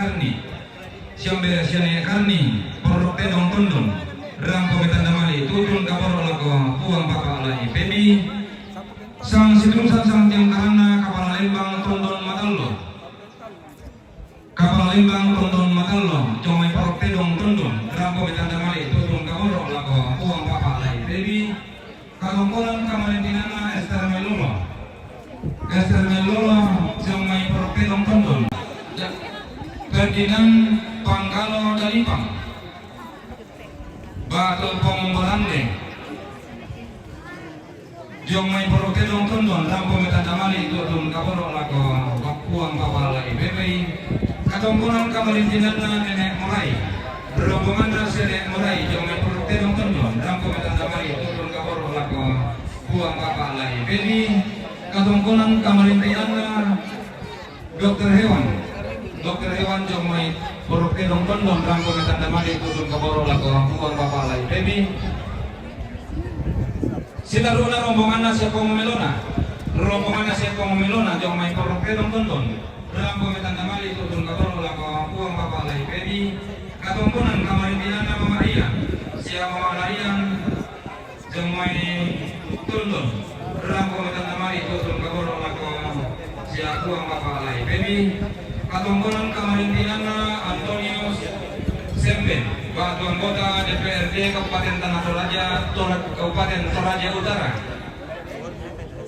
Karni porok pedong tondon. Rambo Medan Damali Lubun Kaborok lagu puang Bapak Lai Baby. Sang Sidungsan Sang Tiang Karana Kapal Lembang Tondon Matallo Comai Porok Pedong Tondon. Rambo Medan Damali Lubun Kaborok lagu puang Bapak Lai Baby. Katongkolan kamarin dinana Esther Melolo Comai Porok Pedong Tondon. Ferdinand Pangkalo Dalipang Batu Pomborande Jomai Porok Pedong Tondon. Rambo Medan Damali Lubun Kaborok lagu puang Bapak Lai Baby. Katongkolan kamarin dinana Nenek Morai. Rombongan Rasi Nenek Morai Jomai Porok Pedong Tondon. Rambo Medan Damali Lubun Kaborok lagu puang Bapak Lai Baby. Katongkolan kamarin dinana Dokter Hewan Jomai Porok Pedong Tondon. Rambo Medan Damali Lubun Kaborok lagu puang Bapak Lai Baby. Sitaruna rombongan Siapa Melona Jomai Porok Pedong Tondon. Rambo Medan Damali Lubun Kaborok lagu puang Bapak Lai Baby. Katongkolan kamarin dinana Mama Rian. Siapa Mama Rian Jomai Tondon. Rambo Medan Damali Lubun Kaborok lagu siap puang Bapak Lai Baby. Katongkolan kamarin dinana Antonio Semben, Batu Anggota DPRD Kabupaten Tanah Kabupaten Toraja Utara.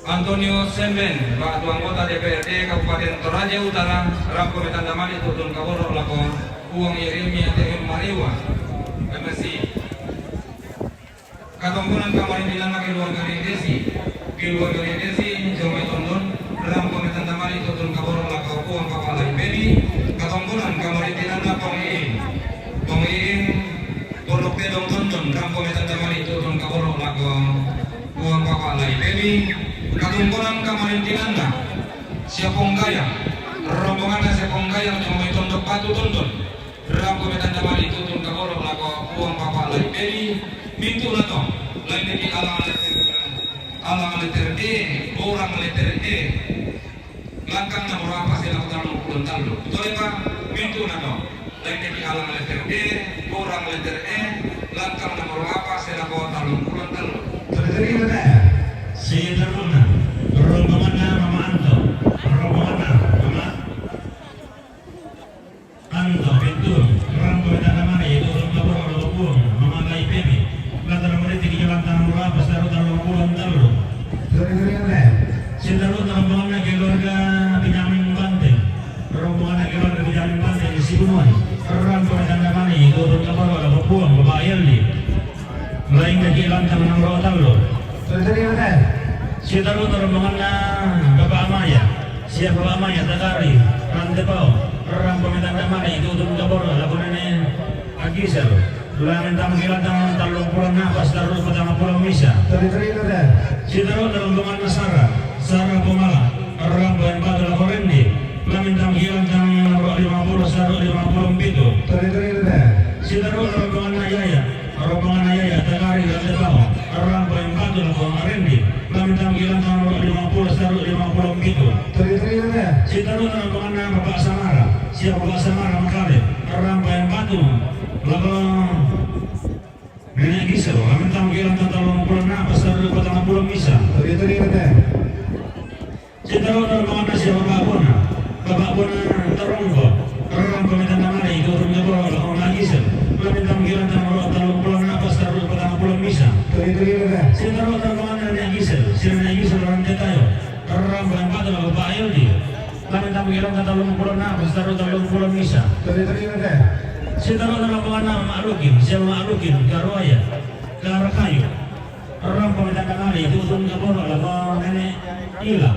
Antonio Semben, Batu Anggota DPRD Kabupaten Toraja Utara, Rampo Metandamali Tutun Kaboro Lako, Uang Yeremia Tehim Mariwa, MSI. Katombonan kamarin dilana keluarga Desi, Jomai Tondon, Rampo Metandamali Tutun Kaboro Lako, Uang Kapalai Baby, Katombonan kamarin dilana Pengiring Pondok Pedong Tondon, Rampo Metandamali Tutun Kaboro Lako, Uang Kapalai Baby, Katombonan kamarin dilana Siapong Gayang, rombongan Siapong Gayang Jomai Tondok Batu Tondon, Rampo Metandamali Tutun Kaboro Lako, Uang Kapalai Baby, Mintu Lato, lain lagi alang letter D, orang letter E, langkang nomor apa sih lakukan ukuran talu? Betul ya Pak? Mintu Lato, lain lagi alang letter D, orang letter E, langkang nomor apa sih lakukan ukuran talu? Terima kasih. Sederhana, rombongan Mama Anto, rombongan Mama Anto itu Rampo Metandamali itu Kaboro Lako, Mama Lai Baby. Lantaran mereka di jalan tanah murah pas taruh pulang taruh. Sedaru rombongan keluarga Benyamin Banteng, rombongan keluarga Benyamin Banteng di Sibunuan, Rampo Metandamali turun ke bawah lalu pulang Bapak Yeldi. Lain lagi lantang nomor taruh. Sedaru rombongan Bapak Amaya, siap Bapak Amaya Takari, Rantepau, Rampo Metandamali turun ke bawah lalu nenek Agisel. Lain tampilan talung pulang nafas taruh petang pulang misa. Si taruh rombongan Sarah Pemala, Rampo yang Batu Lakorendi. Lain tampilan nomor 50 taruh 50 pitu. Si taruh rombongan Ayaya Takari Rantepau, Rampo yang Batu Lakorendi. Lain tampilan nomor 50 taruh 50 pitu. Si taruh rombongan Bapak Samara, siap Bapak Samara Makarim, Rampo yang Batu Lakorendi. Nenek Gisel, kami tampilan tentang pulang nafas dari petang pulang misa. Setelah rombongan nasi Bapak Bona Teronggo, Rampo Metandamali turun ke bawah rombongan Gisel. Kami tampilan tentang pulang nafas dari petang pulang misa. Setelah rombongan Nenek Gisel, Rante Tayo, Rampo yang Batu Bapak Ayodi. Kami tampilan tentang pulang nafas dari petang pulang misa. Setelah rombongan Maklukin, siapa Maklukin, Karuaya, Karakayu, Rampo Metandamali turun ke bawah lalu Nenek Ila.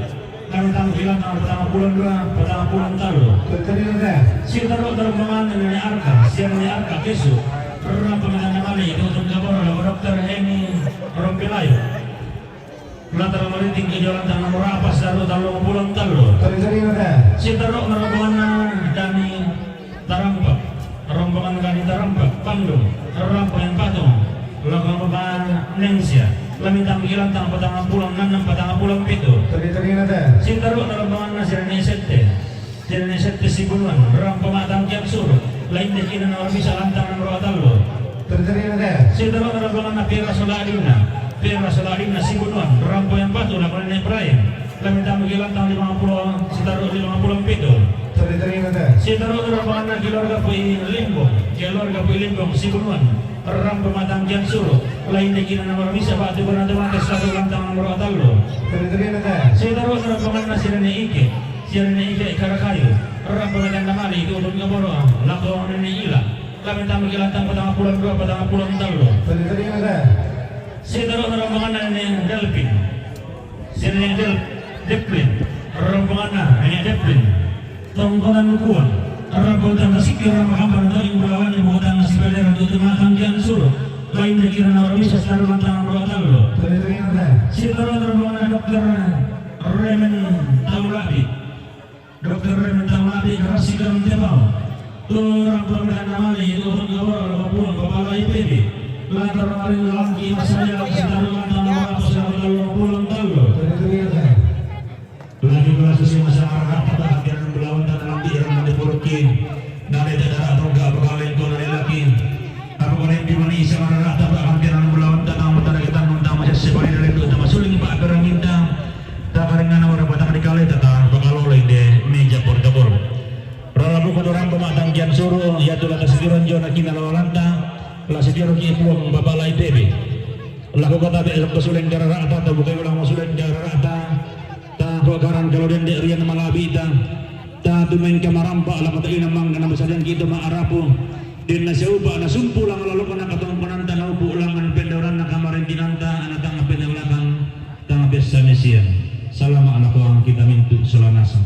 Kami tampilan pertama bulan 2, pertama bulan talu. Setelah rombongan Nenek Arka, siapa Nenek Arka Kesu, Rampo Metandamali turun ke bawah lalu Dokter Heni Rompilayu. Lantaran meriting ke jalan tanah merapas talu bulan talu. Setelah rombongan Dani Tarampak, rombongan Gani Tarampak, Bandung, Rampo yang Patung, rombongan Nengsia, kami tampilan tang petang pulang 6, petang pulang pitu. Sintaru rombongan Sirene Sette Sibunuan, Rampo Matang Kiam Suruh, lain dekinan orang bisa lantang nomor talu. Sintaru rombongan Pira Soladina Sibunuan, Rampo yang Batu, laporan Ibrahim, kami tampilan tang 50, Sintaru 50 pitu. Setelah rombongan keluarga Pui Limbong Sibunuan, Rampo Matang Kian Suruh, lain dekinan nomor bisa Batu Bernadette satu lantang nomor talu. Setelah rombongan Sirene Ike Karakayu, Rampo Metandamali turun ke bawah laku Nenek Ila. Kami tampil lantang petang pulang 2, petang pulang talu. Setelah rombongan Nenek Delpin, Sirene Deplin, rombongan Nenek Deplin, Tongkonan Kuan, Rampo dan Sikir Ramah dari Mulawan yang mengutang nasi berdera untuk makan Kian Suruh, lain dekinan orang bisa setelah lantang nomor talu. Setelah rombongan Dokter Remen Taulabi Kerasikan Tebal, Rampo Metandamali turun ke bawah lalu pulang Bapak Lai Baby. Lantaran kemarin lagi masanya setelah lantang nomor pulang talu. Lagi kasus masyarakat pada akhirnya melawan dan dalam diiran dan dipurukin dari daerah atau enggak berkawin itu dari laki aku boleh di Malaysia rata pada akhirnya melawan dan dalam tanda kita nundang masih sebalik dari itu sama suling pak kerang indang tak karengan orang batang dikali tentang pengaloleng di meja por ralabu kotoran pematang Kian Suruh ya tulah kesikiran jona kina lawan Lasidiro ki puang babalai tebe. Laku kata be kesulen darah apa ta bukai ulang masulen darah apa ta kuagaran kalau den de rian malabi ta tumen kamarampa la kata ina mang kana besadian kita maarapu din na siuba na sumpu lang lalu kana katong pananta na upo ulangan pendoran na kamarin tinanta ana tanga pendaulakan tanga besa mesian. Salama anak orang kita mintu selanasa.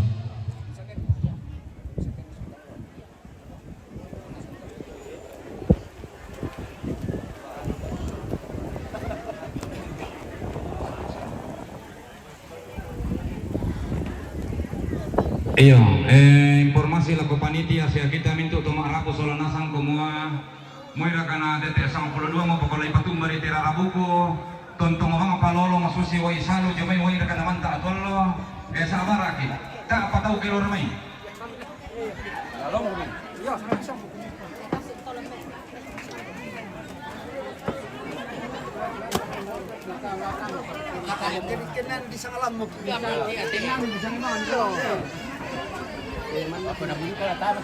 Iya, informasi laku panitia sia kita mintu toma arapu solanasan kumua moira kana dete 92 mo pakolay patumbari tira rabuko tontong mga palolo masusi wa isalo jomay moira kana manta atollo sa baraki ta patau kilo ramay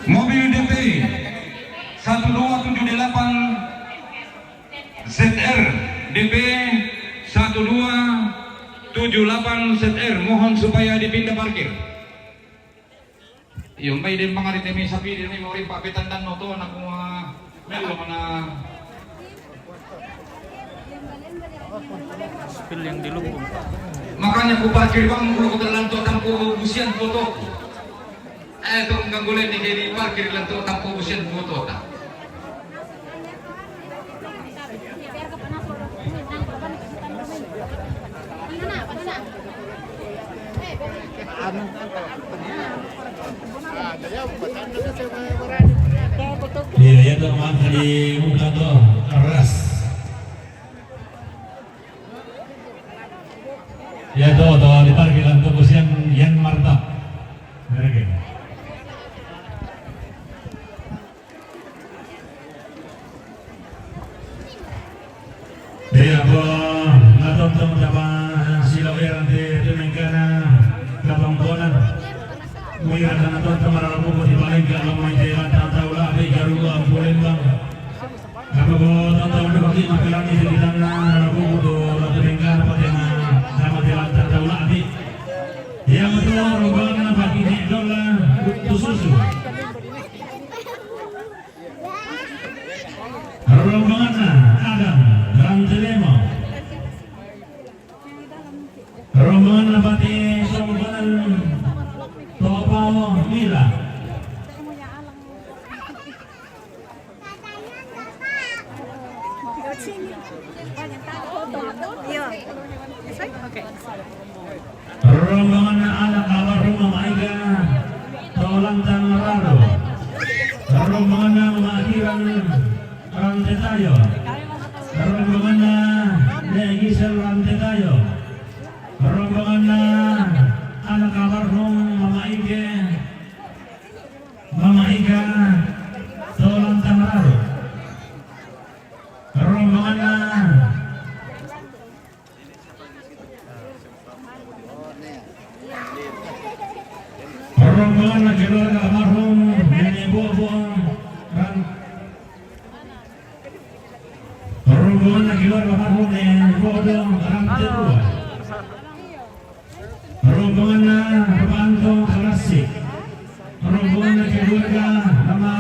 mobil DP 1278 ZR DP 1278 ZR mohon supaya dipindah parkir. Yung may din mga ritemi sabi din may mori papitan dan noto na kung melo mana Spill yang dilubung. makanya ku parkir bang ku terlanto tampo busian foto. Ito ang ganggulan ni kay parkir lanto tampo busian foto ta. Iya, ya tuh mangga di muka tuh keras. Ya tuh di parkiran tuh bus yang martab. Mereka. Dia apa? Ngatong sama silau yang di Tumengkana, Kapangkonan. Mira kana tonto maralo ko di balik ka lo may tira tataw la ay garu ang pulen bang kapag tonto na bagi makilang ni dilang na maralo ko do tumingkan pati na sama tira tataw la di yang betul rombongan na bagi di dola tususu rombongan na Adam Rantelemo rombongan na pati rombongan Topao Mila rombongan anak almarhum Maiga Tolantang Raro rombongan Makiran Rantetayo rombongan Negisel Rantetayo rombongan anak almarhum Mama Iga Tolantang Raro rombongan rombongan keluarga almarhum Nenek Bobo rombongan keluarga almarhum Nenek Bobo Rantetua rombongan Pemantau Klasik rombongan keluarga nama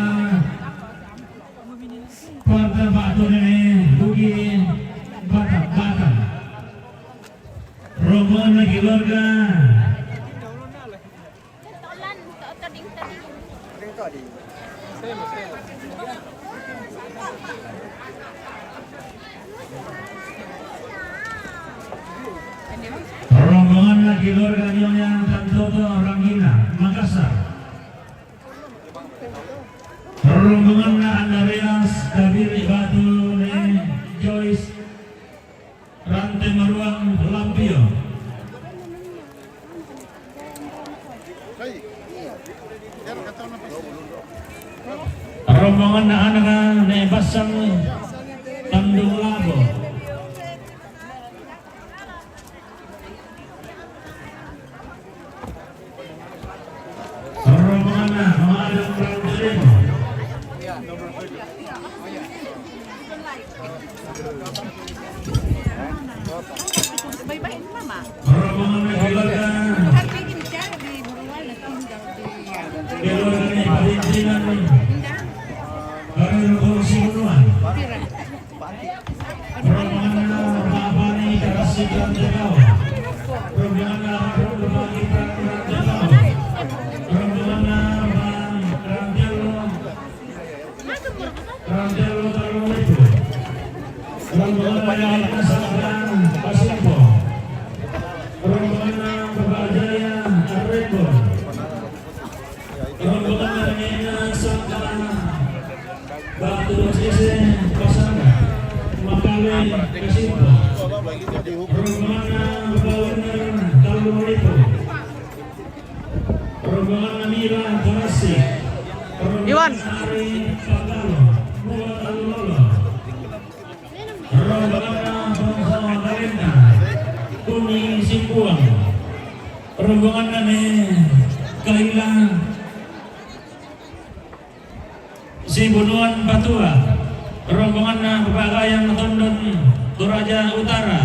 keluarga Batu Nenek Bugi Batam rombongan keluarga rombongan keluarga Nyonya Tantoto Ranggina Makassar rombongan Andreas Kabiri Batu Joyce Rante Maruang Lampio rombongan anak Basang Tandung Labo rombongan Madam Rantelemo Baik-baik mama. Rombongan keluarga Tuhan kayak gini dia di Morowal dan tinggal di keluarga nih Parinjinan nih. Indah. Karir kursi bunuhan. Pira. Rombongan Bapak nih kasih Rantau. Rombongan berbagi Rantau. Rombongan Rantau Tarung itu. Rombongan Nasabah Pasimpo. Rombongan Bapak Jaya Arrego. Rombongan Nina Sangkara Batu Sisi Pasanga Makale Pasimpo. Rombongan Bapak Werner Talung itu. Rombongan Namira Karasi. Iwan. Ari Pagalo Muat Alolo. Rombongan Bangsa Dalenda Kuning Simpuang. Rombongan Nane Kaila Sibunuan Batua. Rombongan Babagayang Tondon Toraja Utara.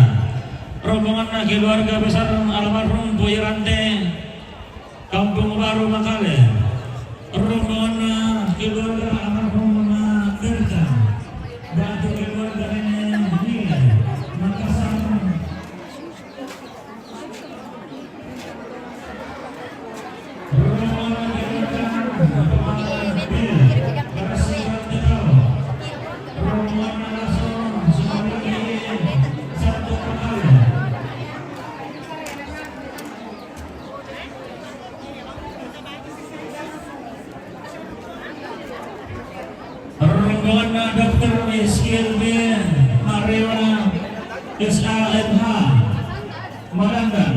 Rombongan keluarga besar almarhum Boyrante Kampung Baru Makale. Rombongan keluarga almarhum Gerda Batu keluarga Rene Nilai Makassar. Rombongan keluarga Bil Karasi Rantau. Rombongan Lasso Sukamaki Satu Makale. Rombongan Dr. Iskil bin Mariwana SAMH Malangan.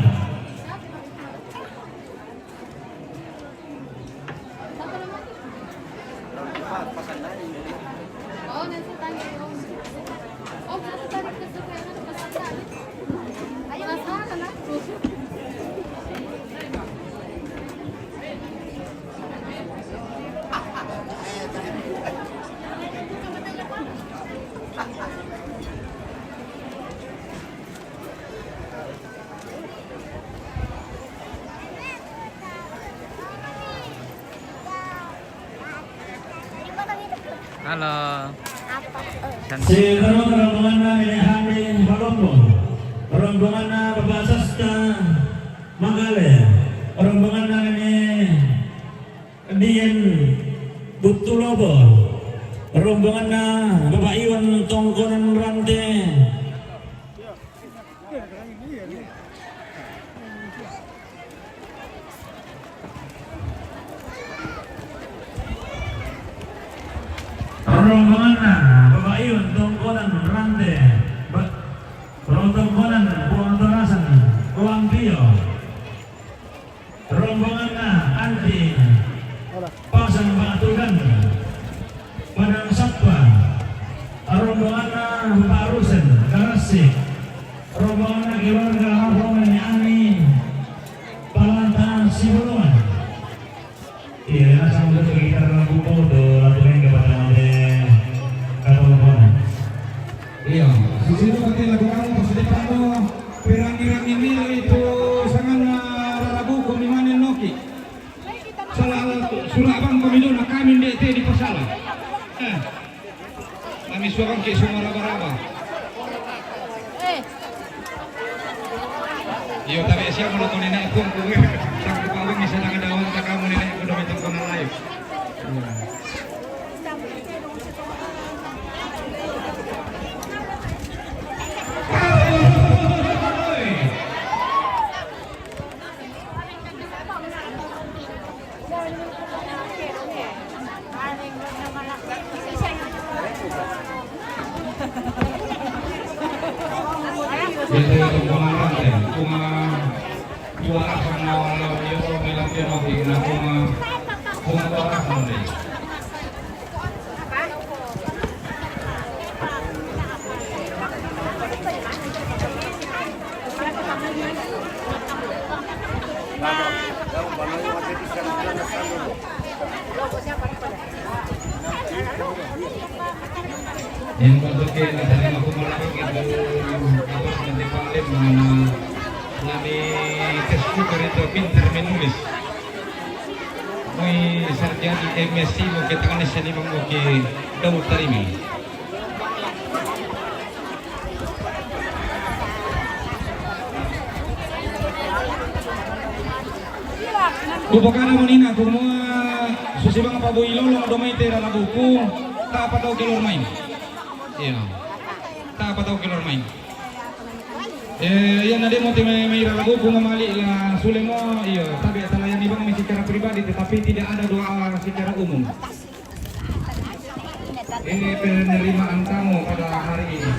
Oh, nasa tanya ko. Oh, nasa tanya ko sa kaya na pasal. Ayo nasa na. Halo. Si rombongan Ilehani Palombo. Rombongan Bapak Sasta Mangale. Rombongan ini Dien Butulobo. Rombongan Bapak Iwan Tongkonan Rante. Rombongan Bapak Iwan Tongkonan Rante. Rombongan Buang Torasan Uang Pio. Rombongan Anti Pasang Batu Dan Padang Satwa. Rombongan Bapak Rusen Garasi. Rombongan keluarga almarhum Ani Palanta Sibunuan. Iya, sambil kita lagu foto lakukan kepada Iya, di situ nanti lakukan persediaan pirang-pirang mil itu sangat rabu kami manen noki. Salah Surabang kami dona kami DT di Pasala. Kami suara ke semua raba-raba. Iya, tapi siapa mau nenek pun kue. Sang kepala misalnya ada orang tak kamu nenek udah minta kona live. Jadi rombongan rantai, cuma juara sama walau dia bilang dia mau bikin cuma juara sama. Yang bentuknya dari aku mulai itu apa nanti Pak Alem nami tes sukar itu pintar menulis. Muy sarjana MSc mo kita kan siya limang mo ki Daud Tarimi. Bubukana mo nina kung susibang paboy lolong domay tera na buku tak patau kelor main. Iya. Tak patau kelor main. Yan nade mo may lagu kung mali la sule mo iyo tabi talayan ibang may secara pribadi tetapi tidak ada doa secara umum. Ini penerimaan kamu pada hari ini.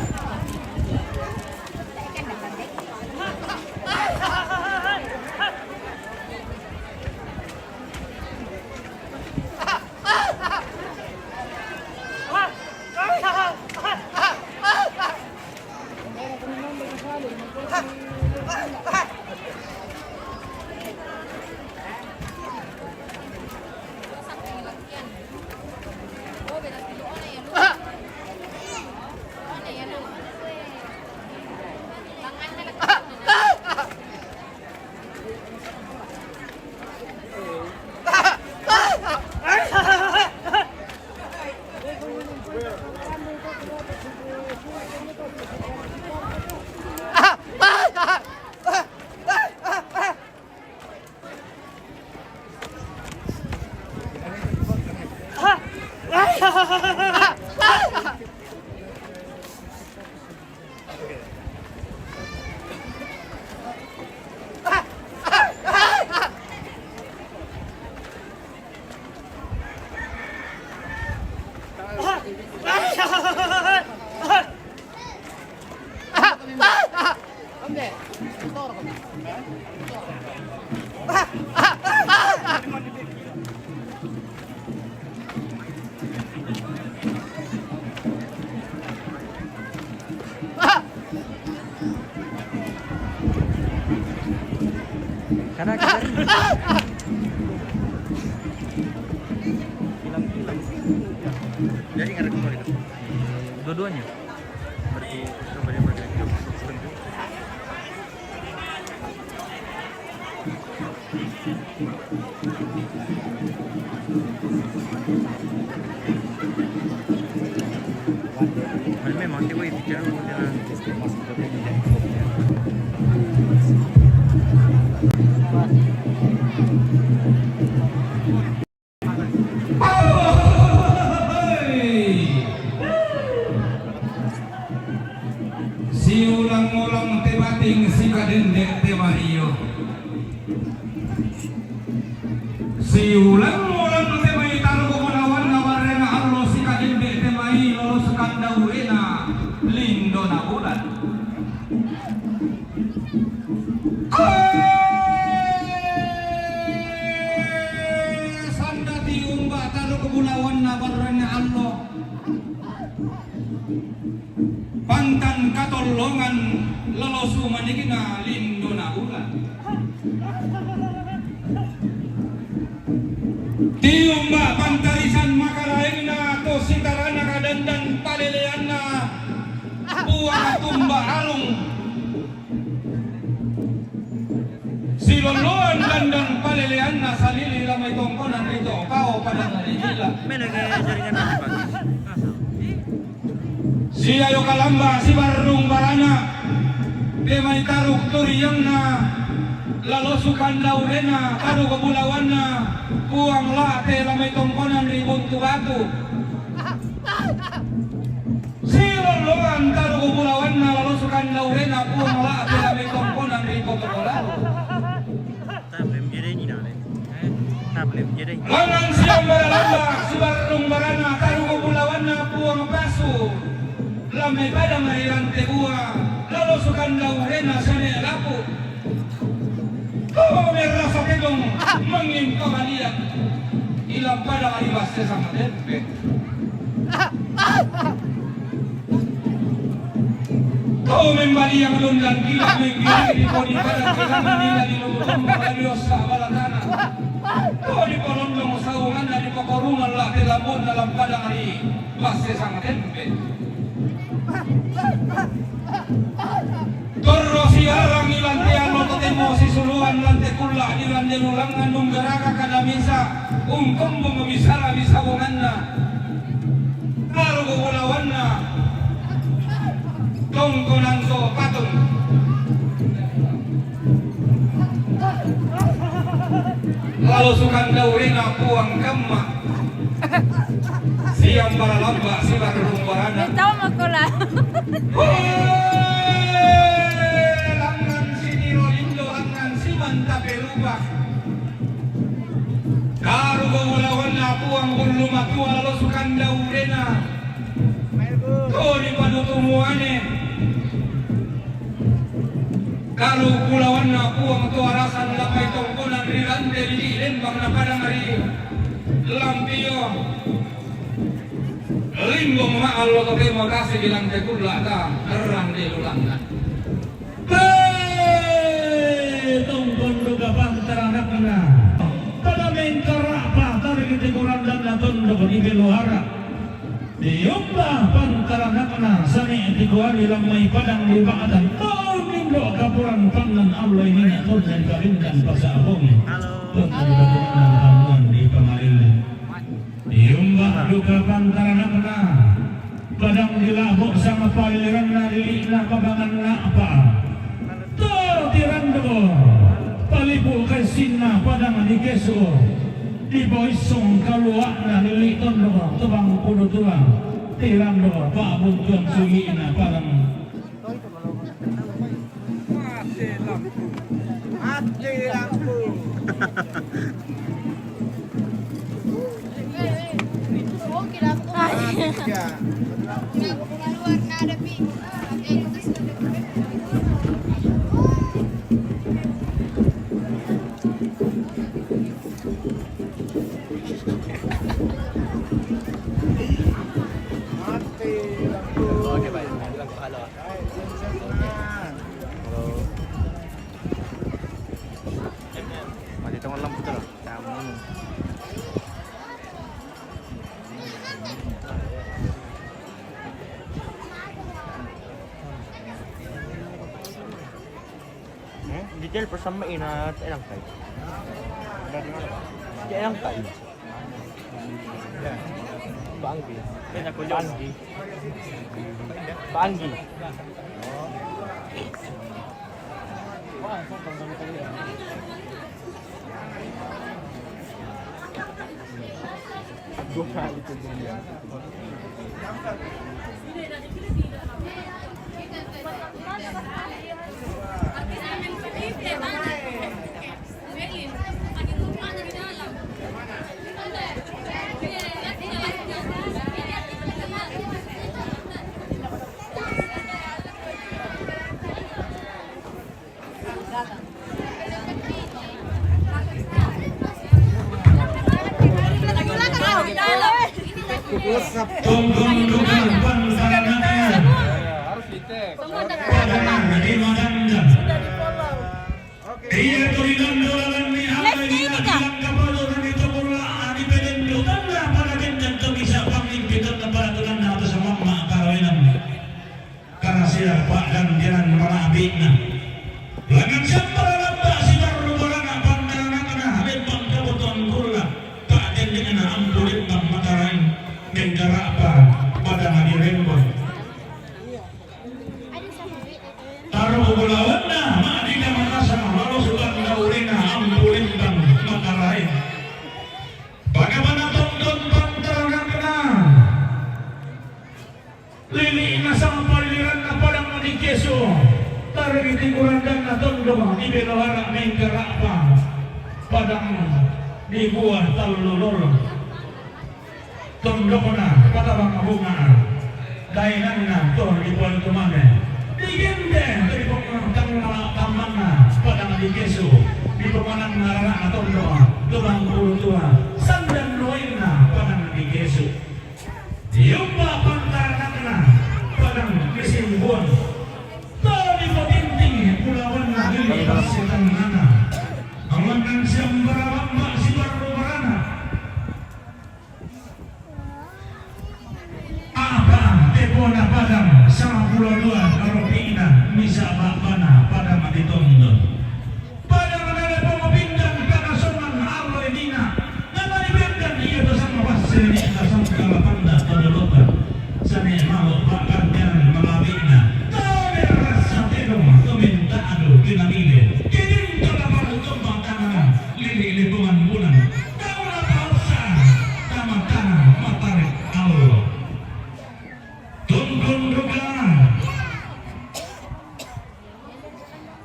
Karena hilang-hilang. Jadi nggak rekor itu. Dua-duanya. Berarti coba dia bergerak sebentar. Memang dia bicara dengan si ulang-ulang tebating si kadendek temario. Si ulang-ulang temai taruh kemudawan nawarena Allah si kadendek temai lolos kandawena lindo na bulan. Sandati umba taruh kemudawan nawarena Allah. Pantan katolongan lolosu manigina lindo na ulan. Tiumba pantarisan makarain na to sitarana kadandan palelean na buang tumba alung. Siloloan dandan palelean na salili lamay tongkonan rito kau pada naligila. May jaringan nanti bagus. Si ayo kalamba si barung barana demay taruk turiyang na lalosukan laurena taru kebulawan na puang late lamay tongkonan ribut batu. Si loloan taru kebulawan na lalosukan laurena puang late lamay tongkonan ribut batu. Tak boleh menjadi ini dah. Tak boleh menjadi. Langan siang baralamba si barung barana taru kebulawan na puang pasu. Lamay pada marirante gua lalu sukan laurena sene lapu kau merasa kedong mengin kembalian ilang pada maribas sama tempe kau membali yang lundan gila menggiri di podi pada kelangan nila di lubang baliosa balatana kau di kolondong saungan dan di pokorungan lah telabun dalam pada hari bas sama tempe Terus Tiarang ilan tiano totemo sisuluan lante kula ilan jenulangan nunggaraga kadamisa kembung bisara bisabunganna karugo ulawanna tongkonanto patung lalu sukan daurina puang kamma siang para lamba sibar rumbarana Tahu makola. langan siniro lindo langan siman taperuba karugo ulawanna puang bulu matua lalu sukan daurina Toni padutumuane kalu kulawan na puang tuarasan lapay tongkonan rirante lilin bang na padang hari lampio limbo maal lo toke makasih bilang tekula ta terang di lulangan tongkon duga pantaranakna pada mengkarapa tarik di kurang dan tondo di beluara diumbah pantaranakna sani di kuali lamai padang di baatan do kapuran pangan Allah ini nak turun dari kalindan pasal abong turun dari bagaimana tamuan di pengadilan diumbah duka pantaranakna padang dilabuk sama paliran na lilina pabangan na apa tirando palibu kasina padang di kesu di boisong kaluak na liliton do tubang kudu tuang tirando pak buntuan sugi na padang Mati lampu. Oh, kira aku Ya. aku keluar na ada pi. Mati lampu. Oke, baik. Bilang ke halo. Mati tengok lampu tu lah. Kamu. Detail persamain na ilang tayo. Ilang tayo. Baanggi. Baanggi. Baanggi. Dua kali tu dia. tongkon duka pantaranakna Harus ditek. padang di madanda iya tulidan dolan ni apa ini bilang kapalo dan itu pula di pedendo tanda pada bendan tu bisa pangimpitan pada tulan atau sama mak kawinan karena siapa dan jalan marabina langan siapa lamba si baru barang pantaranakna lembang kebutuhan kula tak dengan ampulit bang matarain mengkara apa pada ngadi rembon taruh bulawan na madi ka makasa lalu sukan gaulina ampulin bang matarain bagaimana tonton pantaranakna lili na sama paliran na padang madi keso taruh di kurandang na tondo di belohara mengkara apa padang di buah talulur tondokona patabang bunga dainanna tor di buah tumane digende dari tamangna padang di kesu di pemanang narana tondo tubang ulu tua sandan noina padang di kesu diumba pantaranakna padang mesin buah tadi potinting pulawan lagi pasitan nana awangan siang berawak mak si baru barana apa tepona padang sama pulau dua karopina misa bakana padang pinamili. Kining kalaban tumba tangan, lili-libuan bulan. Kaula pausa, tama-tama matarik Allah. Tungkun dugaan.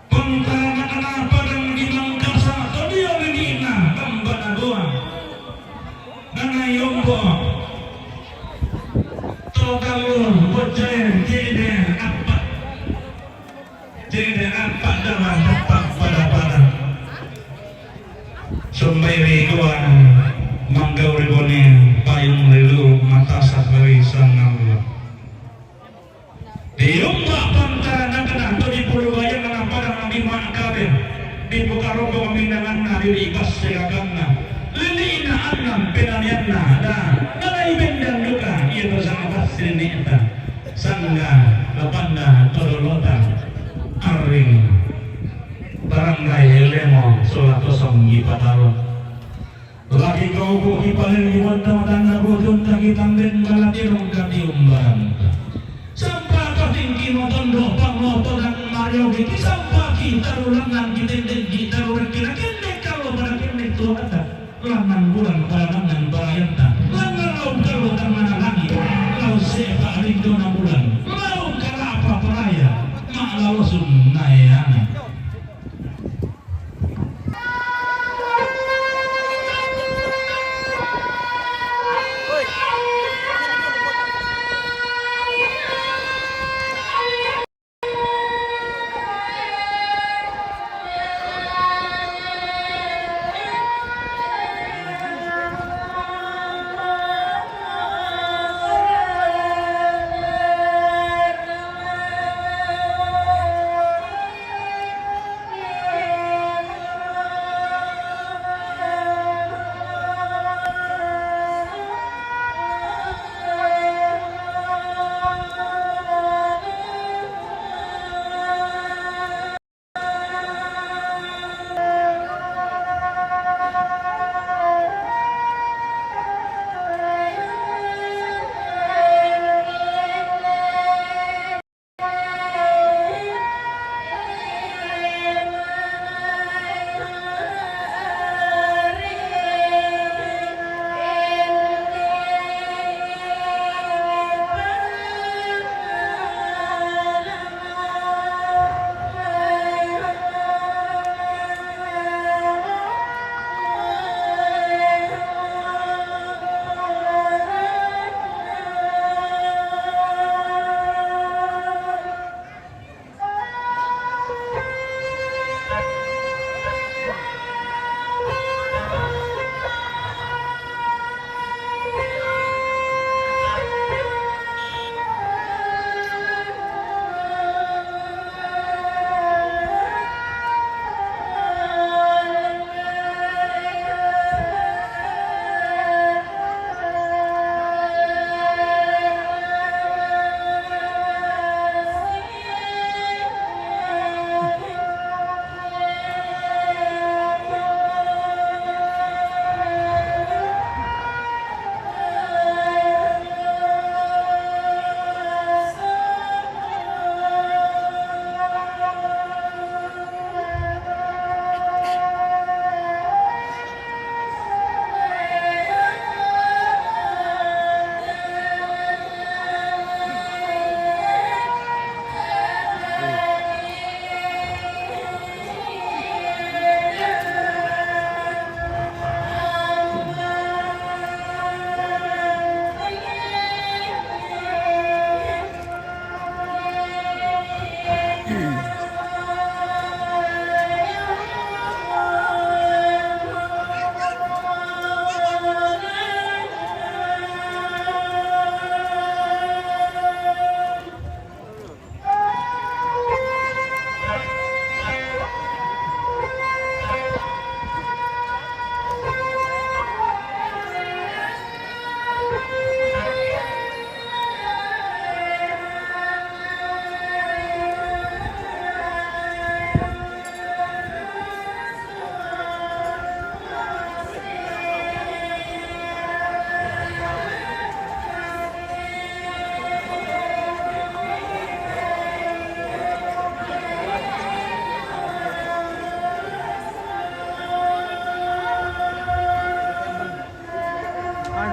Pantana kana padang limang kasa, todio lilina, kambana doa. Nanayombo. Togalur, bocair, jeder, apa? Jeder apa dalam tepat pada badan. Sumbai gua manggau ribone payung lelu mata sakari sangal. Diumba pantana kana todi puluwaya kana padang lima kabeh. Di bukarogo minanganna di ibas segaganna. Lilina annam penanianna dan nalai bendan duka ia bersama pasir ni'ta sangga lapanda todolota aring barangay lemo sola kosong ipatalo lagi kau bu ipalin iwan tamatanda bujun takitang den balatirong katium barangka sampai katinggi motondo pangmoto dan mario giti sampai kita ulangan kita ulang kira kene kalau pada kene itu ada langan bulan palangan barayanta langan laut kalau tamana lagi laut sepa rindona bulan laut kalapa peraya mak lawasun nayana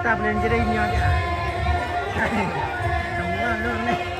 kita beli jadinya aja. Semua lu nih.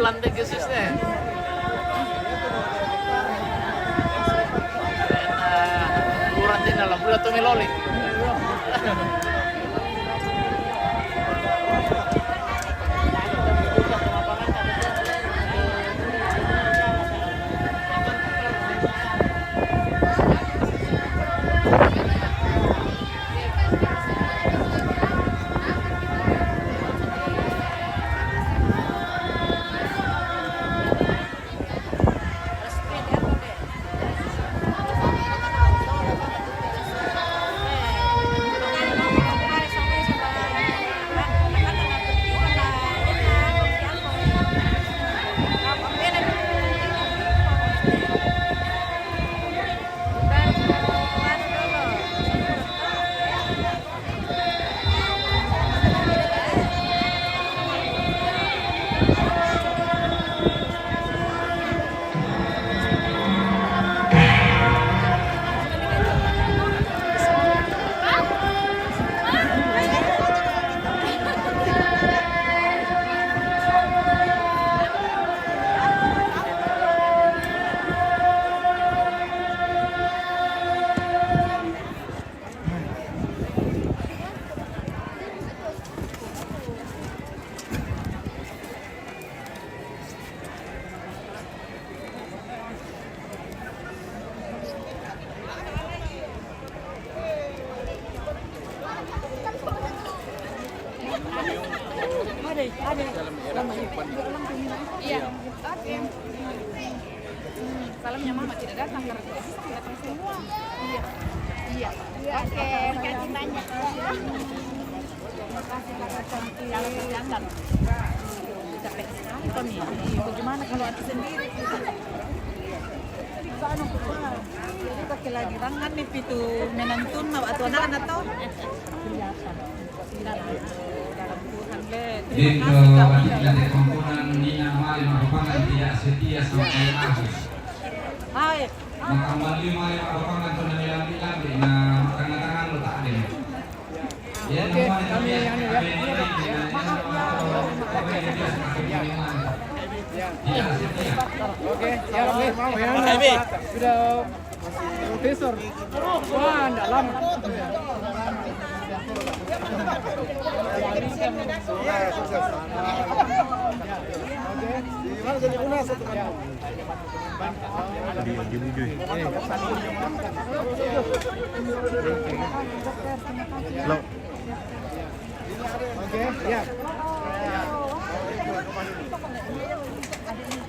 lantai khususnya. Kurang din alam, wala tumilolik. Iya. Salamnya mama tidak datang karena datang semua. Iya. Iya. Oke, terima kasih banyak. Terima kasih kakak cantik. Jangan bercanda. Capek sekali kami. Bagaimana kalau aku sendiri? Di sana kuat. Jadi pakai lagi rangan nih pitu menantun atau anak-anak tahu? Kelihatan. Dito adiknya di komponen Nina Mali merupakan tidak setia sampai akhir. Maka Mali merupakan penampilan na tangan-tangan lo tak ada. Ya, kami yang Oke, ya mau ya. Sudah profesor. Wah, enggak lama. Ya, sukses. Oke. Di mana jadi Unas satu kan? Oke, ya.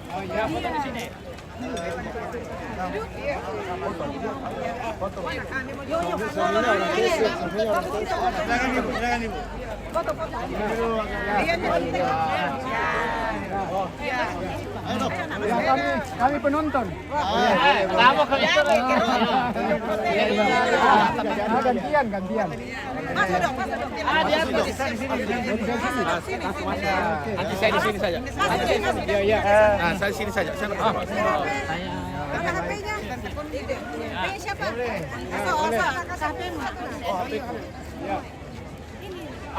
Oh iya, foto di sini. Silakan Ibu. Kami penonton. Kamu kami Gantian. Nanti saya di sini saja. Iya. Nah, saya di sini saja. Saya Mana HP-nya? HP siapa? Osa. HP-mu.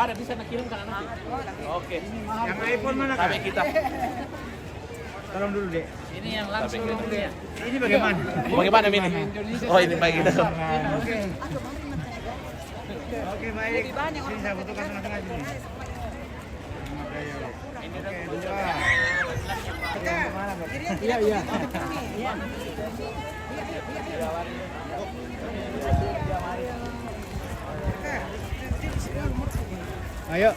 ada bisa kirimkan nanti. Oke. Yang iPhone mana kan? Sampai kita. Tolong dulu, Dek. ini yang langsung ya. Ini bagaimana? Bagaimana ini? Oh, ini baik kita. Oke. Oke, baik. Sini saya butuhkan tengah-tengah sini. Iya. Ayo.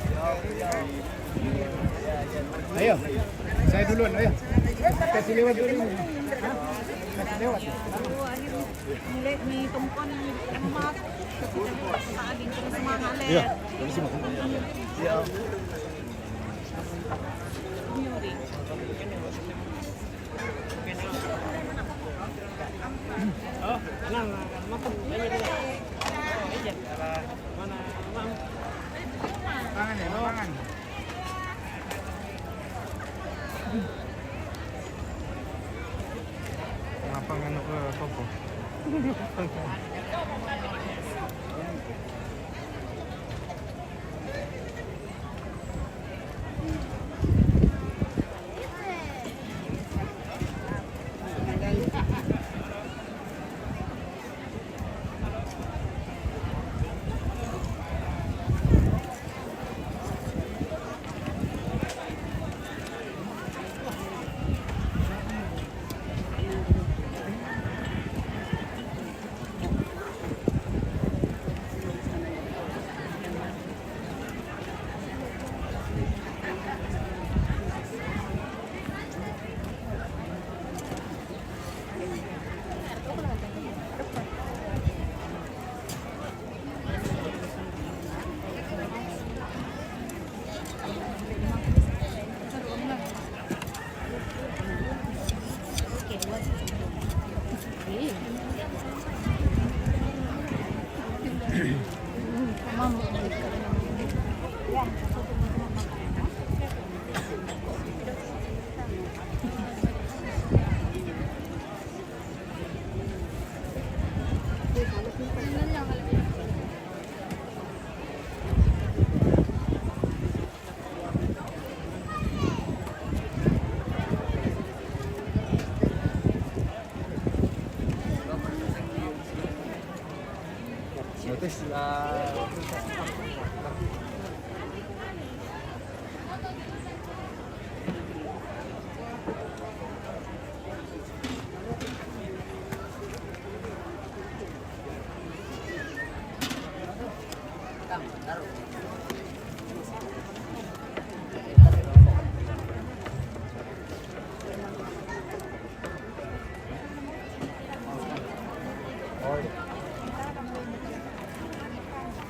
Saya duluan, ayo. Kasih lewat dulu. Kasih lewat. Mulai ni tumpon emas. Saging terus semangat. Iya. Tangan ya, tangan. Kenapa nggak ke toko?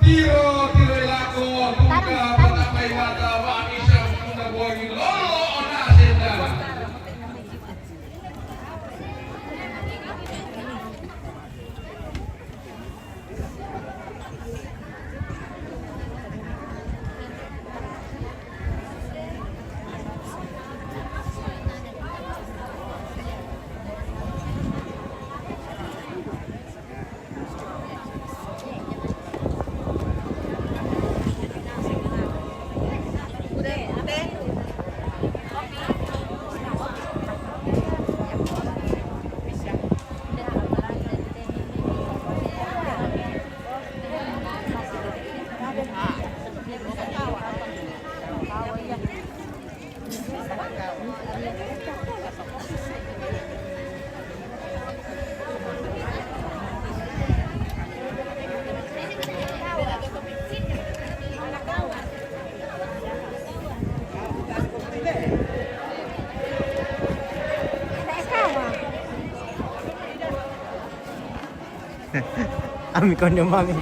Tiro lako buka patapai mata wa isya kuna buagi lolo ona sendana. Mami konyo mami.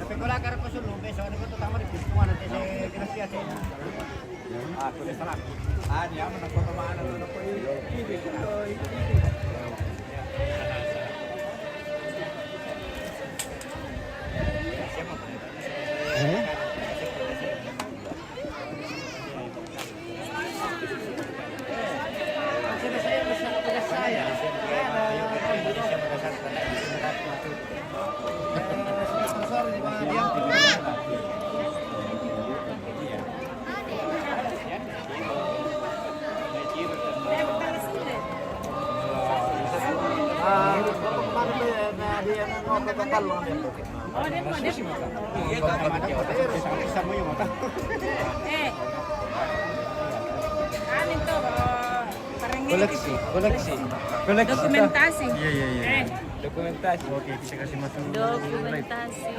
Tapi ko lang karap ko sa lumpes, so ano ko ito tama rin, gusto natin sa Gracia sa ina. Tulis na lang. Niya, managpatamaan na ito po yun. Koleksi. Dokumentasi. Iya. Dokumentasi. Oke, bisa kasih masuk. Dokumentasi.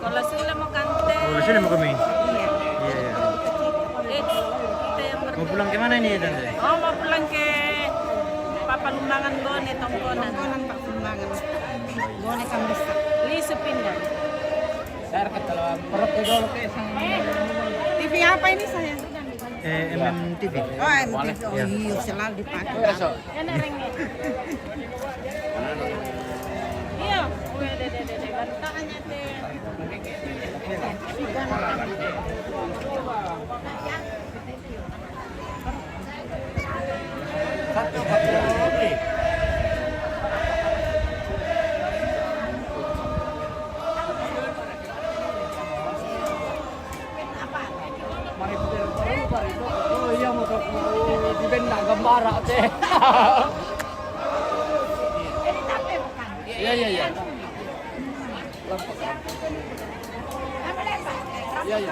Kalau sila mo kante. Oh, sini mau kami. Iya. Iya. Kita yang Mau pulang ke mana ini Tante? Oh, mau pulang ke Papalumbangan Gone, Tongkonan. Tongkonan, Papalumbangan. Gone Kambisa. Lisu pindah. Saya kalau perut dulu ke TV apa ini saya? MMTV. Oh, MTV. Oh, iya, selalu dipakai. Yan na ring eh. Iya. Uy, de. Bantakan niya, te. satu kopi. Oh iya mau di benda gambara teh. Iya. Iya.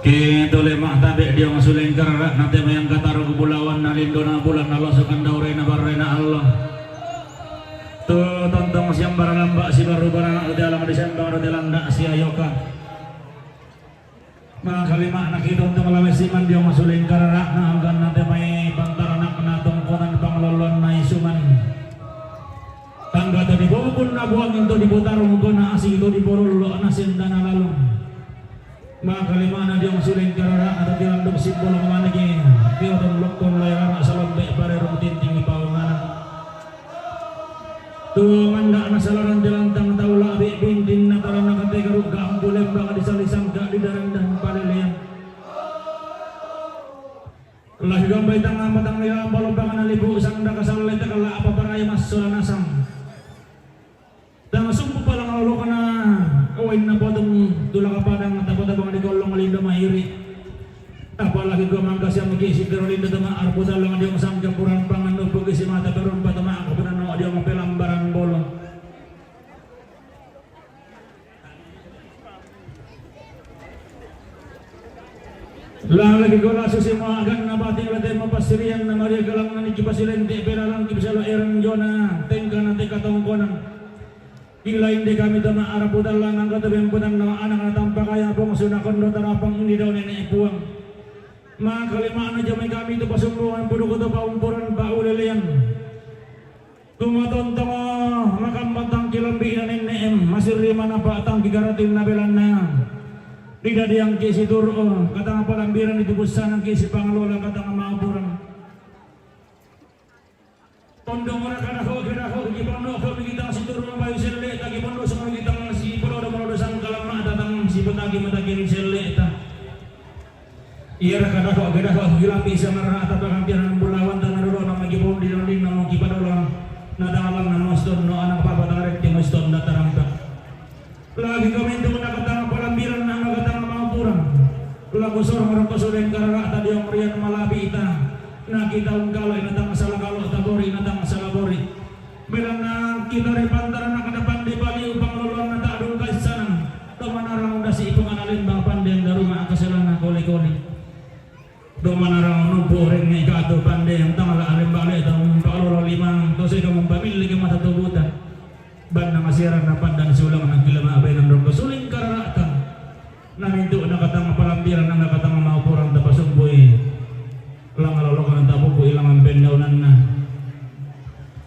Kita lemah tabe dia masuleng kerak nanti mayang kataru kepulauan nalindo na bulan Allah sukan daurena barena Allah tuh tontong siang barang lambak si baru barang di dalam Desember di landak si ayoka Mga kalima nakita untuk lawas siman diyo masuling kararak na hanggang natin may pantaranak na tungkunan panglolon na isuman. Tangga to di bukun na buwan into di butarong ko na asing ito di borulo na sinda na lalong. Mga kalima na diyo masuling kararak at tilandong simbolo kamanagi. Diyo tong lokton layara sa lombe pare rutinting ipawanganan. Tuwangan na nasalaran dilantang taula bintin na tara na katay karug ka ang bulem baka disalisang ka di darandan paliliyan. Lahi gambay tanga matang nila balong na libu sang da kasalay takala apa paraya mas sulanasang. Dan sumpu palang aulo ka na kawain na potong tula ka padang tapot-tapong di kolong linda mahiri. Apalagi gua mangga siya mag-isip pero linda tama arpo dalang di yung sang campuran pangan nubog isi mata pero patama ako pinano di yung pelambaran bolong. Lagi ko laso si mga agang na bating latay mapasiriyan na Maria Galang na ni Kipasilente peralang kibisalo erang Jona tengka na teka tongkonan. Ilain di kami tama araputan lang ang katabing punang na anak na tampa kaya pong sunakon do tarapang hindi daw nene ipuang. Mga kalimaan na dyan kami ito pasumbuhan puno ko ito paumpuran paulilian. Tumatontong makambantang kilambi na nene masirima na patang kigaratin na belan na. Tidak yang kisi turo katang palambiran itu busan ang kisi panglola katang maapuran. Pondong ora kada ko gipano ko kita si turo bayu selle tagi pondo sa kita si polo do sang kalama tatang si petagi matagi selle ta. Iya kada ko gilambi sa marana ta pakampiran bulawan ta narulo na magipon di din na mo kipadolo na dalang na moston no anak papatarek ti moston na tarampa. Lagi kami itu menakatang palambiran na nagatang maapuran. Lagu sor marapasulen karara tadi ang riyan malabi ita. Nakita ang kalo inatang masalah kalo tabori inatang masalah bori. Bilang na kita repantara na kadapan di bali upang luluan na taadong kaisanan. Tumanarang da si ipong analin bang pandeng da rumah akasalan na koli-koli. Tumanarang nubo rin nga ikato pandeng tangala alim bali itang pakalolo limang kasi kamong pamilya ka matatubutan. Ban na masirang na pandan sulang ng kilama abay ng rong kasuling kararatan. Naminto na katang palambiran na nakatang maupurang tapasumboy. Lang alolo ka ng tapo po ilang ang bendaunan na.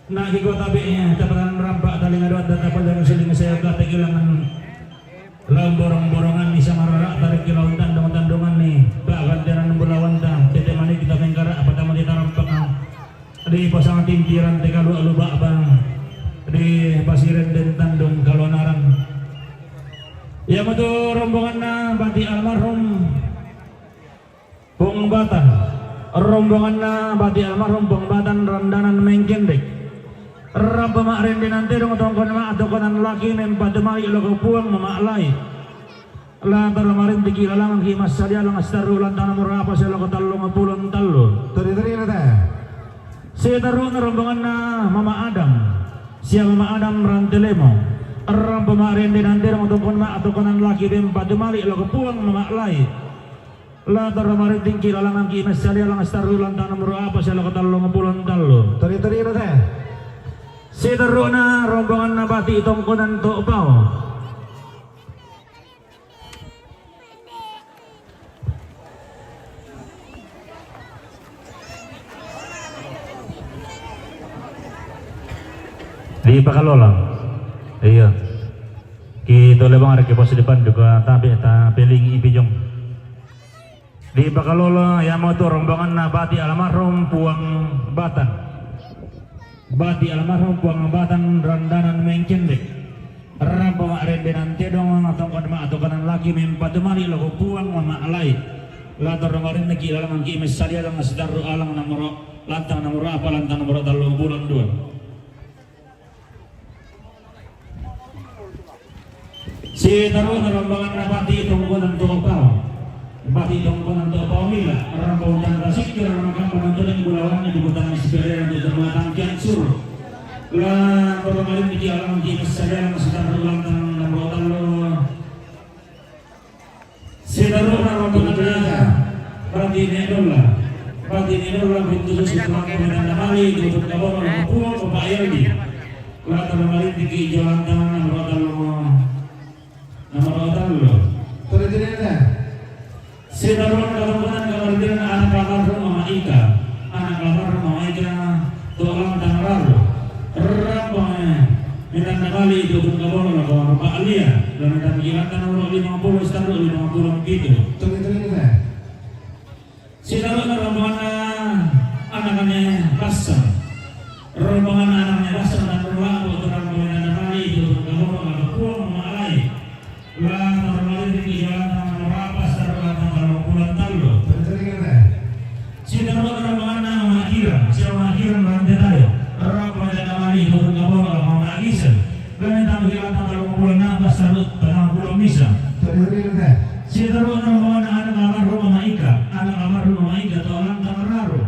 Nagiko tabi niya, tapatan rampa talingado at tapal ng siling sayo katikilangan. Lang borong-borongan ni sa marara, tarik kilawuntan, tandungan ni. Bagan tiran ng bulawan ta, titimani kita pengkara, apataman titarampak ang. Di pasang tintiran, tikalu-aluba bang. Di pasiren dan tandung kalonaran. Ya itu rombongan na bati almarhum Pung Batan. Rombongan na bati almarhum Pung Batan randanan mengkendek. Rabba makrin din nanti dong tongkon ma adokonan laki nem pademai logo puang mamaklay. Lantar marin dikilalang himas sadia lang astaru lantana murapa sa logo talong pulon talo. Teri-teri na tayo. Saya taruh rombongan na Mama Adam. Siya Mama Adam rantelemo. Ram pemarin din nanti dong tongkon ma adokonan laki nem pademai logo puang mamaklay. Lantar marin dikilalang himas sadia lang astaru lantana murapa sa logo talong pulon talo. Teri-teri na tayo. Sidaro na rombongan na bati itong kunan to upaw. Di pakalola. Iya. Kita lebang ada ke pos depan juga tapi peling ipijong. Di pakalola yang mau to rombongan na bati almarhum Puang Batan. Bati almarhum Puang Batan randanan mengkendek. Rampo makren denante dong atau kanan laki mempademari logo puang mama alai. Latar kemarin neki dalam angki mesalia lang sedaru alang namoro lantang namoro apa lantang namoro dalu bulan 2. Si taruh rombongan bati tungguan untuk kau. Bati tungguan untuk kau mila. Rampo dan rasik orang penonton yang bulawannya di butang sepeda untuk jemaah kian suruh. Lah kemarin di alam di saya sedang ulang nomor talo. Sedaru rombongan bati nedola. Bati nedola pintu sesuatu kemudian kembali tutup kabur pulang ke Pak Erdi. Lah kemarin di jalan nomor talo. Teri-teri na tayo. Sinaron kalambutan kabardian anak almarhum Mama Ika, anak almarhum Mama Ika tulang tangararo. Rabang minta nakali itu pun kabur lah kawan Pak Alia dan minta mengilatkan orang 50 setara 50 gitu. Tuloy-tuloy na. Sinaron rombongan anaknya Hasan, rombongan anaknya Hasan dan berlaku terang dengan nakali itu pun kabur lah pulang malai. Lah terlalu di jalan merapas terlalu kalau pulang talu. Tuloy-tuloy na. Sinaron rombongan Mahiran, siapa Mahiran rantai tayo. Orang pada namanya turun kabur kalau nagisan, kami tak berkhianat kalau pulang nafas terus tenang pulang misa. Tuloy-tuloy na. Sinaron rombongan anak almarhum Mama Ika, anak almarhum Mama Ika tolong tangararo.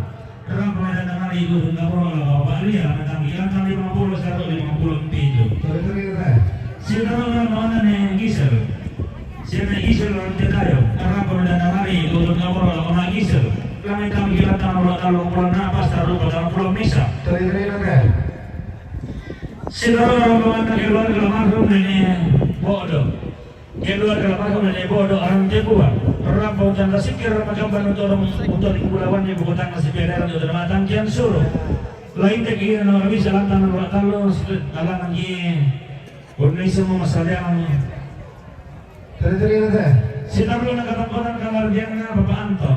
Orang pada namanya turun kabur kalau Pak Lia, kami tak berkhianat 50 terus 50 pintu. Tuloy-tuloy na. Sinaron rombongan yang gisel, siapa gisel rantai tayo. Orang pada namanya turun kabur kalau nagisan, kami tak berkhianat kalau pulang nafas terus tenang pulang misa. Tuloy-tuloy na. Sinaron rombongan keluarga almarhum nenek Bodo, keluarga almarhum nenek Bodo orang Jepua. Orang bautan sikir makamban untuk dikulawan ibu kota nasi pedaran untuk matang kian suruh. Lain deki orang bisa lantan orang talu alang lagi. Bunyi semua masalah yang Tuloy-tuloy na. sinaron nakatampanan kamardian Bapak Anto.